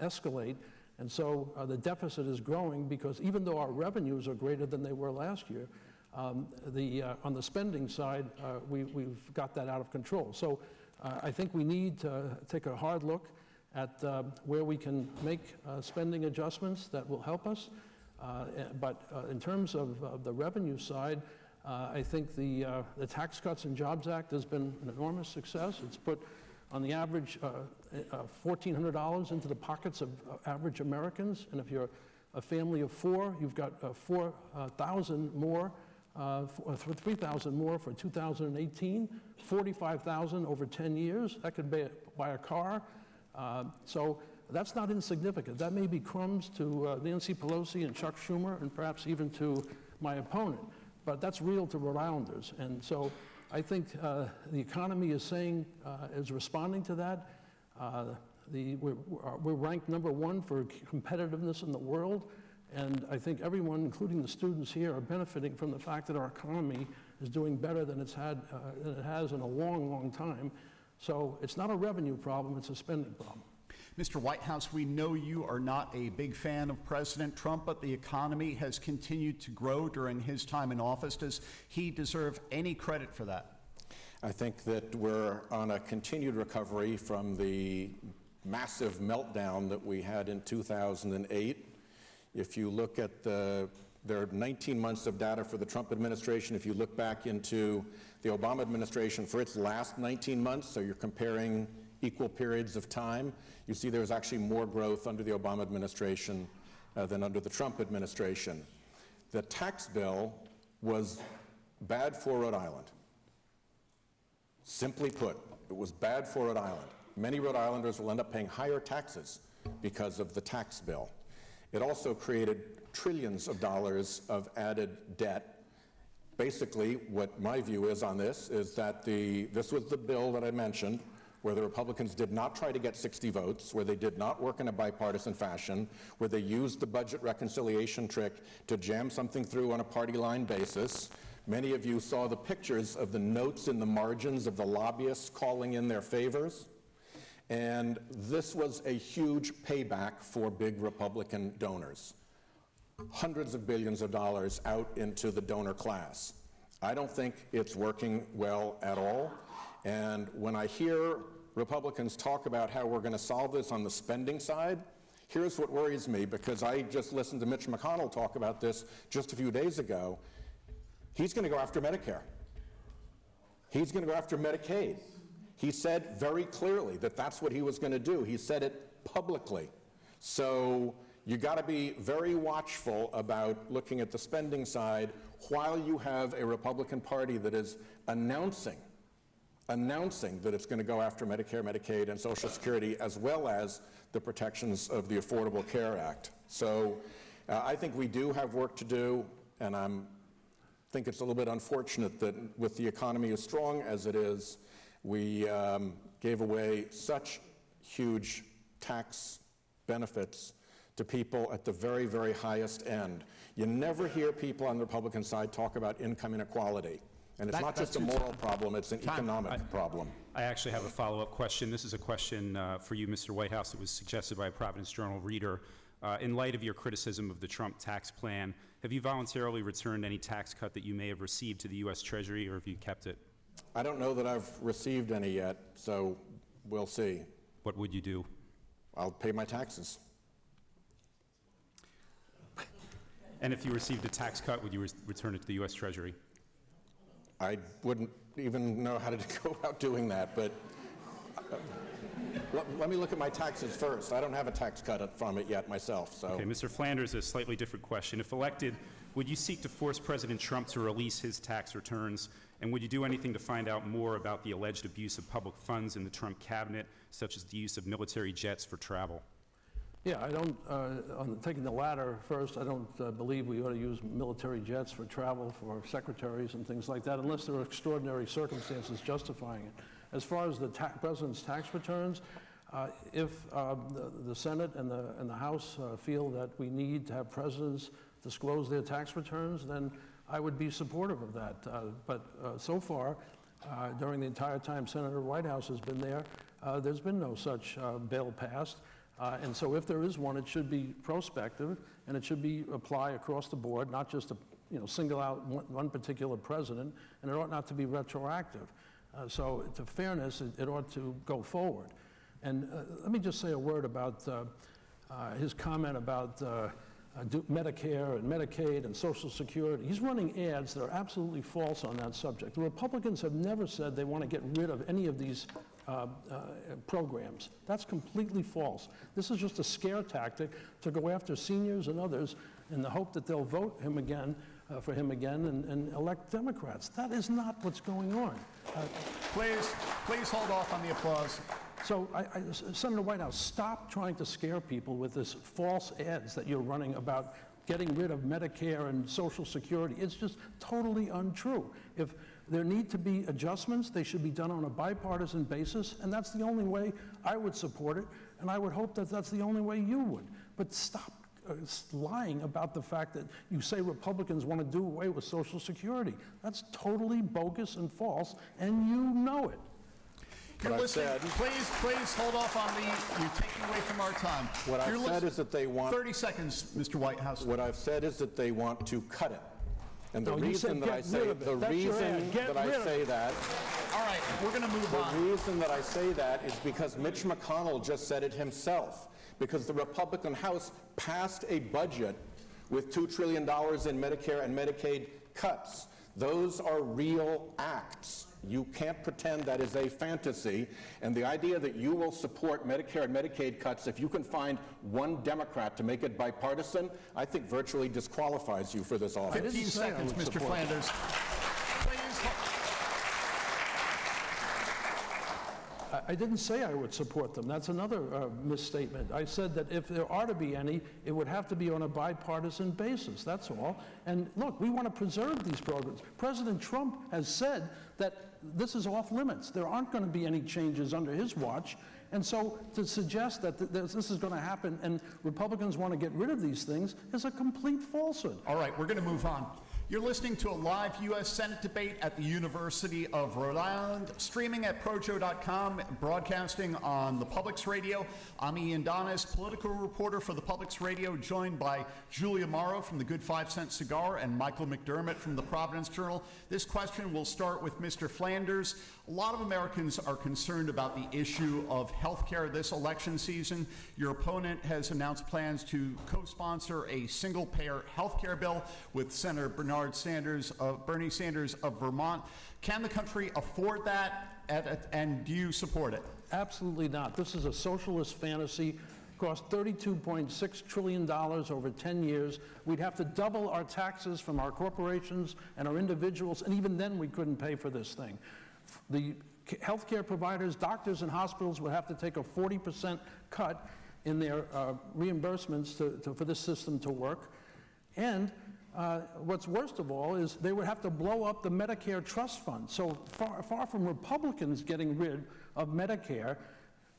Speaker 5: escalate, and so the deficit is growing because even though our revenues are greater than they were last year, on the spending side, we've got that out of control. So I think we need to take a hard look at where we can make spending adjustments that will help us. But in terms of the revenue side, I think the Tax Cuts and Jobs Act has been an enormous success. It's put, on the average, $1,400 into the pockets of average Americans. And if you're a family of four, you've got 4,000 more, 3,000 more for 2018, 45,000 over 10 years. That could buy a car. So that's not insignificant. That may be crumbs to Nancy Pelosi and Chuck Schumer and perhaps even to my opponent. But that's real to Rhode Islanders. And so I think the economy is responding to that. We're ranked #1 for competitiveness in the world. And I think everyone, including the students here, are benefiting from the fact that our economy is doing better than it has in a long, long time. So it's not a revenue problem, it's a spending problem.
Speaker 4: Mr. Whitehouse, we know you are not a big fan of President Trump, but the economy has continued to grow during his time in office. Does he deserve any credit for that?
Speaker 6: I think that we're on a continued recovery from the massive meltdown that we had in 2008. If you look at there are 19 months of data for the Trump administration. If you look back into the Obama administration for its last 19 months, so you're comparing equal periods of time, you see there was actually more growth under the Obama administration than under the Trump administration. The tax bill was bad for Rhode Island. Simply put, it was bad for Rhode Island. Many Rhode Islanders will end up paying higher taxes because of the tax bill. It also created trillions of dollars of added debt. Basically, what my view is on this is that this was the bill that I mentioned, where the Republicans did not try to get 60 votes, where they did not work in a bipartisan fashion, where they used the budget reconciliation trick to jam something through on a party line basis. Many of you saw the pictures of the notes in the margins of the lobbyists calling in their favors. And this was a huge payback for big Republican donors. Hundreds of billions of dollars out into the donor class. I don't think it's working well at all. And when I hear Republicans talk about how we're going to solve this on the spending side, here's what worries me, because I just listened to Mitch McConnell talk about this just a few days ago. He's going to go after Medicare. He's going to go after Medicaid. He said very clearly that that's what he was going to do. He said it publicly. So you got to be very watchful about looking at the spending side while you have a Republican Party that is announcing that it's going to go after Medicare, Medicaid, and Social Security, as well as the protections of the Affordable Care Act. So I think we do have work to do, and I think it's a little bit unfortunate that with the economy as strong as it is, we gave away such huge tax benefits to people at the very, very highest end. You never hear people on the Republican side talk about income inequality. And it's not just a moral problem, it's an economic problem.
Speaker 7: I actually have a follow-up question. This is a question for you, Mr. Whitehouse. It was suggested by a Providence Journal reader. In light of your criticism of the Trump tax plan, have you voluntarily returned any tax cut that you may have received to the U.S. Treasury, or have you kept it?
Speaker 6: I don't know that I've received any yet, so we'll see.
Speaker 7: What would you do?
Speaker 6: I'll pay my taxes.
Speaker 7: And if you received a tax cut, would you return it to the U.S. Treasury?
Speaker 6: I wouldn't even know how to go about doing that, but let me look at my taxes first. I don't have a tax cut from it yet myself, so.
Speaker 7: Okay, Mr. Flanders, a slightly different question. If elected, would you seek to force President Trump to release his tax returns? And would you do anything to find out more about the alleged abuse of public funds in the Trump cabinet, such as the use of military jets for travel?
Speaker 5: Yeah, I don't, on taking the latter first, I don't believe we ought to use military jets for travel for secretaries and things like that, unless there are extraordinary circumstances justifying it. As far as the president's tax returns, if the Senate and the House feel that we need to have presidents disclose their tax returns, then I would be supportive of that. But so far, during the entire time Senator Whitehouse has been there, there's been no such bill passed. And so if there is one, it should be prospective, and it should be apply across the board, not just to single out one particular president, and it ought not to be retroactive. So to fairness, it ought to go forward. And let me just say a word about his comment about Medicare and Medicaid and Social Security. He's running ads that are absolutely false on that subject. The Republicans have never said they want to get rid of any of these programs. That's completely false. This is just a scare tactic to go after seniors and others in the hope that they'll vote him again, for him again and elect Democrats. That is not what's going on.
Speaker 4: Please hold off on the applause.
Speaker 5: So, Senator Whitehouse, stop trying to scare people with this false ads that you're running about getting rid of Medicare and Social Security. It's just totally untrue. If there need to be adjustments, they should be done on a bipartisan basis, and that's the only way I would support it, and I would hope that that's the only way you would. But stop lying about the fact that you say Republicans want to do away with Social Security. That's totally bogus and false, and you know it.
Speaker 4: You're listening. Please hold off on you're taking away from our time.
Speaker 6: What I've said is that they want
Speaker 4: 30 seconds, Mr. Whitehouse.
Speaker 6: What I've said is that they want to cut it. And the
Speaker 5: No, you
Speaker 6: reason
Speaker 5: said
Speaker 6: that I
Speaker 5: get
Speaker 6: say
Speaker 5: rid of it.
Speaker 6: the
Speaker 5: That's your
Speaker 6: reason
Speaker 5: ad. Get
Speaker 6: that I
Speaker 5: rid of
Speaker 6: say
Speaker 5: it.
Speaker 6: that
Speaker 4: All right, we're going to move on.
Speaker 6: the reason that I say that is because Mitch McConnell just said it himself. Because the Republican House passed a budget with $2 trillion in Medicare and Medicaid cuts. Those are real acts. You can't pretend that is a fantasy. And the idea that you will support Medicare and Medicaid cuts if you can find one Democrat to make it bipartisan, I think virtually disqualifies you for this office.
Speaker 4: 15 seconds, Mr. Flanders.
Speaker 5: I didn't say I would support them. That's another misstatement. I said that if there are to be any, it would have to be on a bipartisan basis. That's all. And look, we want to preserve these programs. President Trump has said that this is off limits. There aren't going to be any changes under his watch. And so to suggest that this is going to happen and Republicans want to get rid of these things is a complete falsehood.
Speaker 4: All right, we're going to move on. You're listening to a live U.S. Senate debate at the University of Rhode Island, streaming at projo.com, broadcasting on the Publix Radio. I'm Ian Donis, political reporter for the Publix Radio, joined by Julia Morrow from the Good 5 Cent Cigar and Michael McDermott from the Providence Journal. This question will start with Mr. Flanders. A lot of Americans are concerned about the issue of health care this election season. Your opponent has announced plans to co-sponsor a single-payer health care bill with Senator Bernie Sanders of Vermont. Can the country afford that, and do you support it?
Speaker 5: Absolutely not. This is a socialist fantasy. Cost $32.6 trillion over 10 years. We'd have to double our taxes from our corporations and our individuals, and even then we couldn't pay for this thing. The healthcare providers, doctors and hospitals would have to take a 40% cut in their reimbursements for this system to work. And what's worst of all is they would have to blow up the Medicare trust fund. So far from Republicans getting rid of Medicare,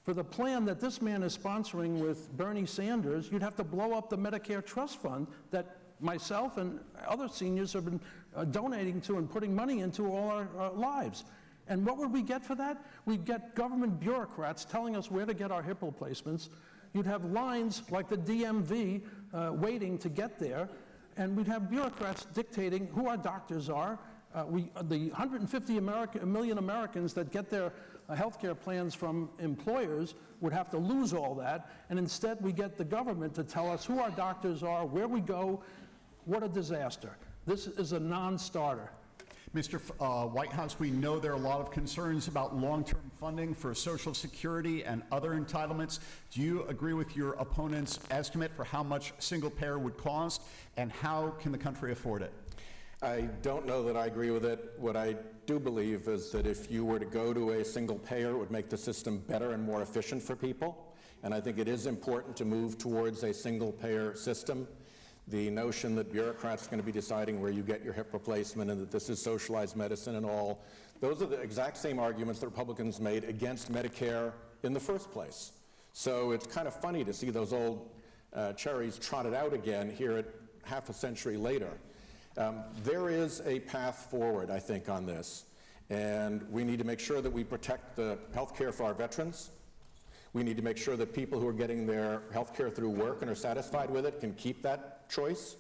Speaker 5: for the plan that this man is sponsoring with Bernie Sanders, you'd have to blow up the Medicare trust fund that myself and other seniors have been donating to and putting money into all our lives. And what would we get for that? We'd get government bureaucrats telling us where to get our hip replacements. You'd have lines like the DMV waiting to get there. And we'd have bureaucrats dictating who our doctors are. The 150 million Americans that get their health care plans from employers would have to lose all that. And instead, we get the government to tell us who our doctors are, where we go. What a disaster. This is a non-starter.
Speaker 4: Mr. Whitehouse, we know there are a lot of concerns about long-term funding for Social Security and other entitlements. Do you agree with your opponent's estimate for how much single payer would cost, and how can the country afford it?
Speaker 6: I don't know that I agree with it. What I do believe is that if you were to go to a single payer, it would make the system better and more efficient for people. And I think it is important to move towards a single payer system. The notion that bureaucrats are going to be deciding where you get your hip replacement and that this is socialized medicine and all, those are the exact same arguments that Republicans made against Medicare in the first place. So it's kind of funny to see those old cherries trotted out again here at half a century later. There is a path forward, I think, on this. And we need to make sure that we protect the health care for our veterans. We need to make sure that people who are getting their health care through work and are satisfied with it can keep that choice.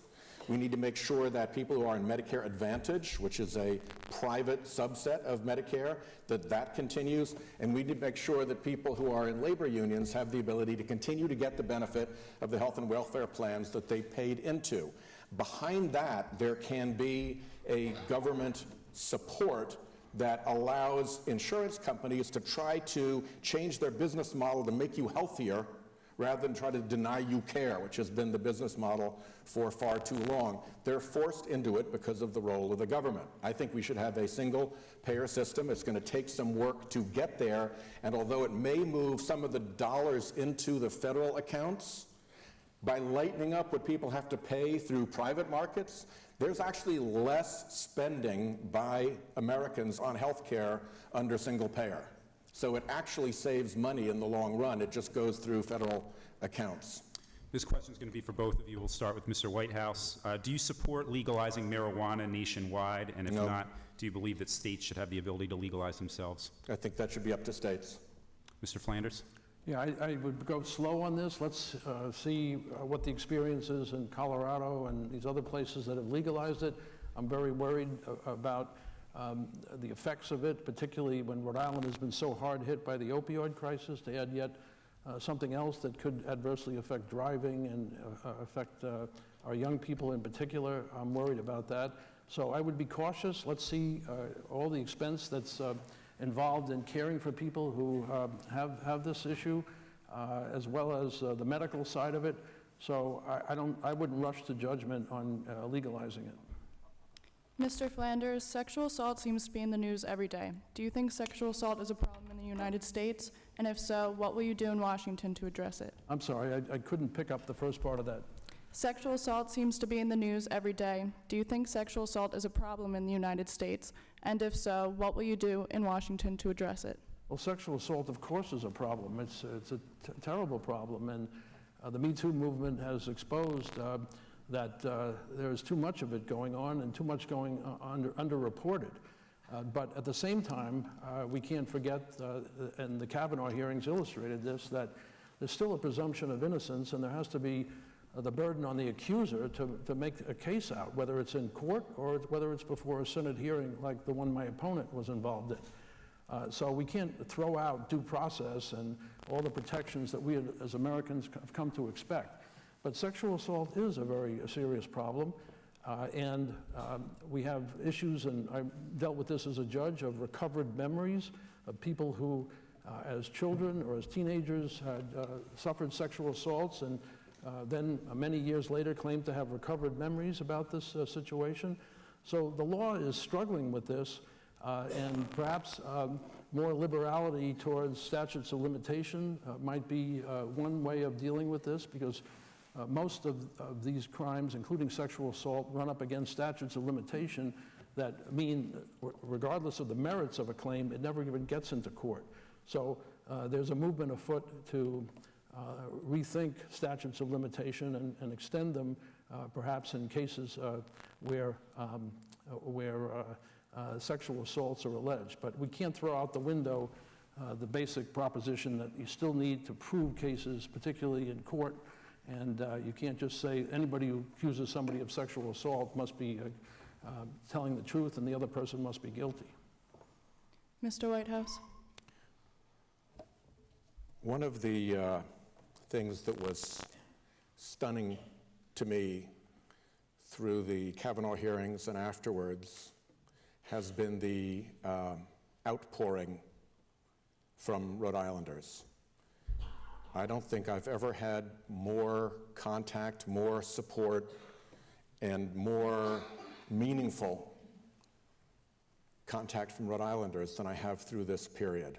Speaker 6: We need to make sure that people who are in Medicare Advantage, which is a private subset of Medicare, that continues. And we need to make sure that people who are in labor unions have the ability to continue to get the benefit of the health and welfare plans that they paid into. Behind that, there can be a government support that allows insurance companies to try to change their business model to make you healthier rather than try to deny you care, which has been the business model for far too long. They're forced into it because of the role of the government. I think we should have a single payer system. It's going to take some work to get there, and although it may move some of the dollars into the federal accounts, by lightening up what people have to pay through private markets, there's actually less spending by Americans on health care under single payer. So it actually saves money in the long run. It just goes through federal accounts.
Speaker 7: This question is going to be for both of you. We'll start with Mr. Whitehouse. Do you support legalizing marijuana nationwide? And if
Speaker 6: No.
Speaker 7: not, do you believe that states should have the ability to legalize themselves?
Speaker 6: I think that should be up to states.
Speaker 7: Mr. Flanders?
Speaker 5: Yeah, I would go slow on this. Let's see what the experience is in Colorado and these other places that have legalized it. I'm very worried about the effects of it, particularly when Rhode Island has been so hard hit by the opioid crisis. To add yet something else that could adversely affect driving and affect our young people in particular, I'm worried about that. So I would be cautious. Let's see all the expense that's involved in caring for people who have this issue, as well as the medical side of it. So I wouldn't rush to judgment on legalizing it.
Speaker 8: Mr. Flanders, sexual assault seems to be in the news every day. Do you think sexual assault is a problem in the United States? And if so, what will you do in Washington to address it?
Speaker 5: I'm sorry, I couldn't pick up the first part of that.
Speaker 8: Sexual assault seems to be in the news every day. Do you think sexual assault is a problem in the United States? And if so, what will you do in Washington to address it?
Speaker 5: Well, sexual assault, of course, is a problem. It's a terrible problem, and the Me Too movement has exposed that there's too much of it going on and too much going underreported. But at the same time, we can't forget, and the Kavanaugh hearings illustrated this, that there's still a presumption of innocence, and there has to be the burden on the accuser to make a case out, whether it's in court or whether it's before a Senate hearing like the one my opponent was involved in. So we can't throw out due process and all the protections that we as Americans have come to expect. But sexual assault is a very serious problem, and we have issues, and I dealt with this as a judge, of recovered memories of people who, as children or as teenagers, had suffered sexual assaults and then many years later claimed to have recovered memories about this situation. So the law is struggling with this, and perhaps more liberality towards statutes of limitation might be one way of dealing with this, because most of these crimes, including sexual assault, run up against statutes of limitation that mean, regardless of the merits of a claim, it never even gets into court. So there's a movement afoot to rethink statutes of limitation and extend them, perhaps in cases where sexual assaults are alleged. But we can't throw out the window the basic proposition that you still need to prove cases, particularly in court, and you can't just say anybody who accuses somebody of sexual assault must be telling the truth and the other person must be guilty.
Speaker 8: Mr. Whitehouse?
Speaker 6: One of the things that was stunning to me through the Kavanaugh hearings and afterwards has been the outpouring from Rhode Islanders. I don't think I've ever had more contact, more support, and more meaningful contact from Rhode Islanders than I have through this period.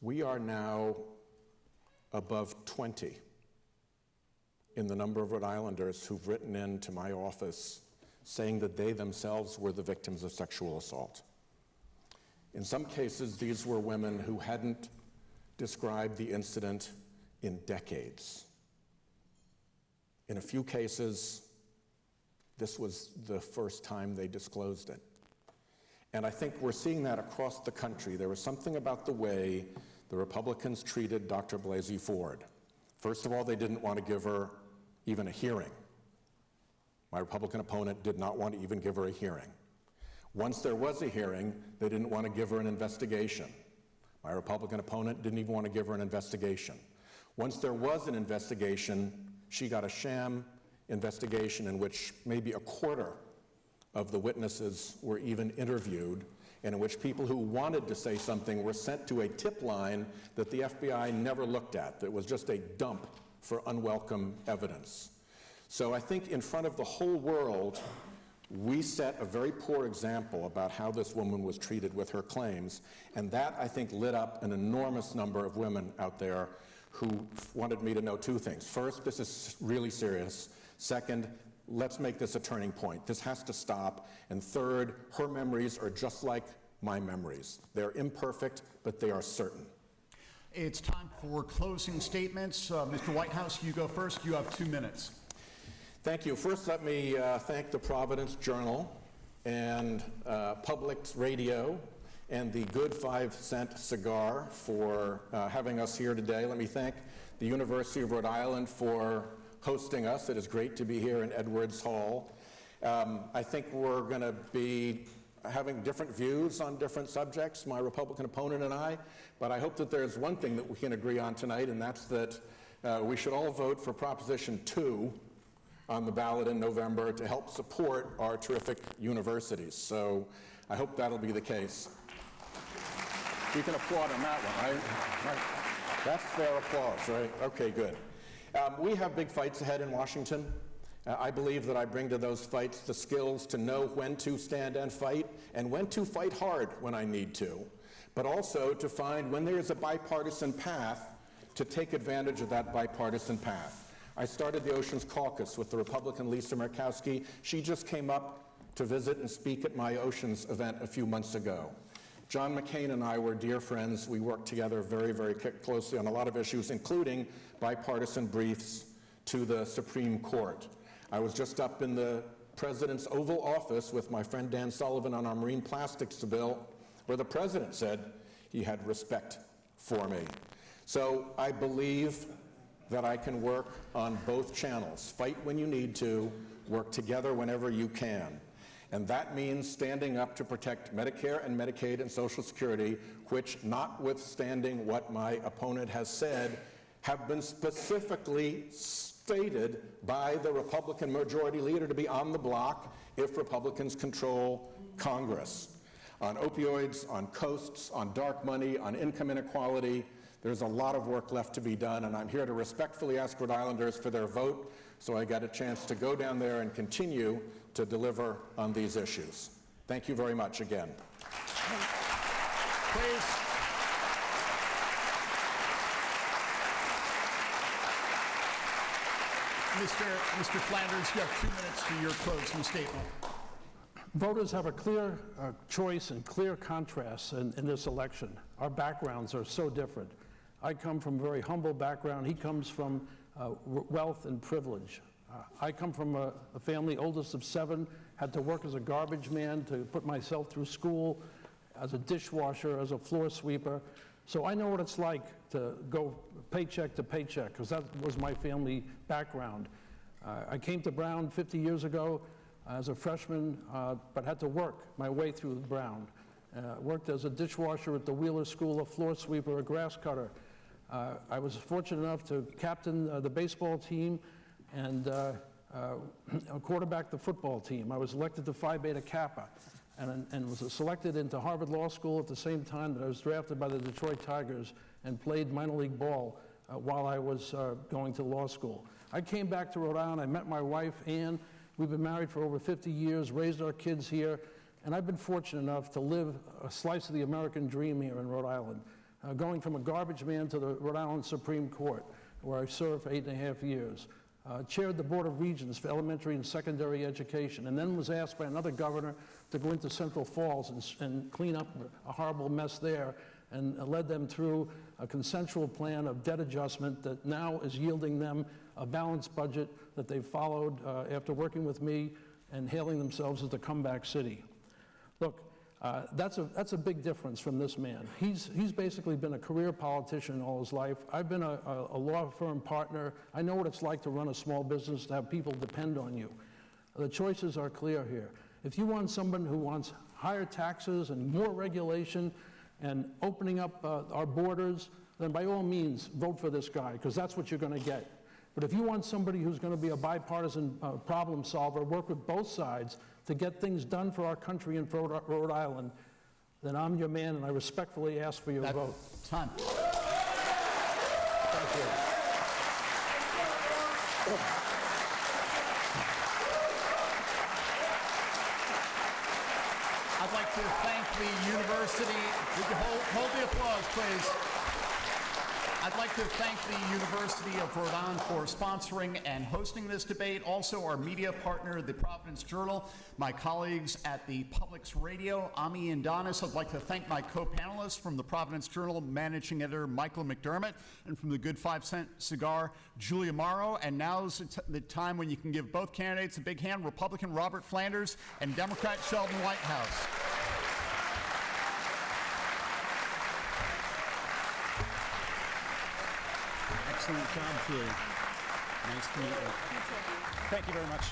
Speaker 6: We are now above 20 in the number of Rhode Islanders who've written in to my office saying that they themselves were the victims of sexual assault. In some cases, these were women who hadn't described the incident in decades. In a few cases, this was the first time they disclosed it. And I think we're seeing that across the country. There was something about the way the Republicans treated Dr. Blasey Ford. First of all, they didn't want to give her even a hearing. My Republican opponent did not want to even give her a hearing. Once there was a hearing, they didn't want to give her an investigation. My Republican opponent didn't even want to give her an investigation. Once there was an investigation, she got a sham investigation in which maybe a quarter of the witnesses were even interviewed, and in which people who wanted to say something were sent to a tip line that the FBI never looked at, that was just a dump for unwelcome evidence. So I think in front of the whole world, we set a very poor example about how this woman was treated with her claims, and that, I think, lit up an enormous number of women out there who wanted me to know two things. First, this is really serious. Second, let's make this a turning point. This has to stop. And third, her memories are just like my memories. They're imperfect, but they are certain.
Speaker 4: It's time for closing statements. Mr. Whitehouse, you go first. You have 2 minutes.
Speaker 6: Thank you. First, let me thank the Providence Journal and Public Radio and the Good 5-Cent Cigar for having us here today. Let me thank the University of Rhode Island for hosting us. It is great to be here in Edwards Hall. I think we're going to be having different views on different subjects, my Republican opponent and I, but I hope that there's one thing that we can agree on tonight, and that's that we should all vote for Proposition 2 on the ballot in November to help support our terrific universities. So I hope that'll be the case. You can applaud on that one, right? That's fair applause, right? Okay, good. We have big fights ahead in Washington. I believe that I bring to those fights the skills to know when to stand and when to fight hard when I need to, but also to find when there is a bipartisan path to take advantage of that bipartisan path. I started the Oceans Caucus with the Republican Lisa Murkowski. She just came up to visit and speak at my Oceans event a few months ago. John McCain and I were dear friends. We worked together very, very closely on a lot of issues, including bipartisan briefs to the Supreme Court. I was just up in the President's Oval Office with my friend Dan Sullivan on our marine plastics bill, where the President said he had respect for me. So I believe that I can work on both channels. Fight when you need to, work together whenever you can. And that means standing up to protect Medicare and Medicaid and Social Security, which, notwithstanding what my opponent has said, have been specifically stated by the Republican majority leader to be on the block if Republicans control Congress. On opioids, on coasts, on dark money, on income inequality, there's a lot of work left to be done, and I'm here to respectfully ask Rhode Islanders for their vote so I get a chance to go down there and continue to deliver on these issues. Thank you very much again.
Speaker 4: Please. Mr. Flanders, you have 2 minutes for your closing statement.
Speaker 5: Voters have a clear choice and clear contrast in this election. Our backgrounds are so different. I come from a very humble background. He comes from wealth and privilege. I come from a family, oldest of 7, had to work as a garbage man to put myself through school, as a dishwasher, as a floor sweeper. So I know what it's like to go paycheck to paycheck, because that was my family background. I came to Brown 50 years ago as a freshman, but had to work my way through Brown. Worked as a dishwasher at the Wheeler School, a floor sweeper, a grass cutter. I was fortunate enough to captain the baseball team and quarterback the football team. I was elected to Phi Beta Kappa and was selected into Harvard Law School at the same time that I was drafted by the Detroit Tigers and played minor league ball while I was going to law school. I came back to Rhode Island. I met my wife, Ann. We've been married for over 50 years, raised our kids here, and I've been fortunate enough to live a slice of the American dream here in Rhode Island, going from a garbage man to the Rhode Island Supreme Court, where I served for 8.5 years. Chaired the Board of Regents for elementary and secondary education, and then was asked by another governor to go into Central Falls and clean up a horrible mess there, and led them through a consensual plan of debt adjustment that now is yielding them a balanced budget that they've followed after working with me and hailing themselves as the comeback city. Look, that's a big difference from this man. He's basically been a career politician all his life. I've been a law firm partner. I know what it's like to run a small business, to have people depend on you. The choices are clear here. If you want someone who wants higher taxes and more regulation and opening up our borders, then by all means, vote for this guy, because that's what you're going to get. But if you want somebody who's going to be a bipartisan problem solver, work with both sides to get things done for our country and for Rhode Island, then I'm your man, and I respectfully ask for your vote.
Speaker 4: Time.
Speaker 5: Thank you.
Speaker 4: I'd like to thank the university. Would you hold the applause, please? I'd like to thank the University of Rhode Island for sponsoring and hosting this debate. Also, our media partner, the Providence Journal, my colleagues at the Publix Radio, Ami and Donis. I'd like to thank my co-panelists from the Providence Journal, managing editor Michael McDermott, and from the Good 5 Cent Cigar, Julia Morrow. And now's the time when you can give both candidates a big hand, Republican Robert Flanders and Democrat Sheldon Whitehouse.
Speaker 1: Excellent job, Julie. Nice to meet you.
Speaker 3: Thank you very much.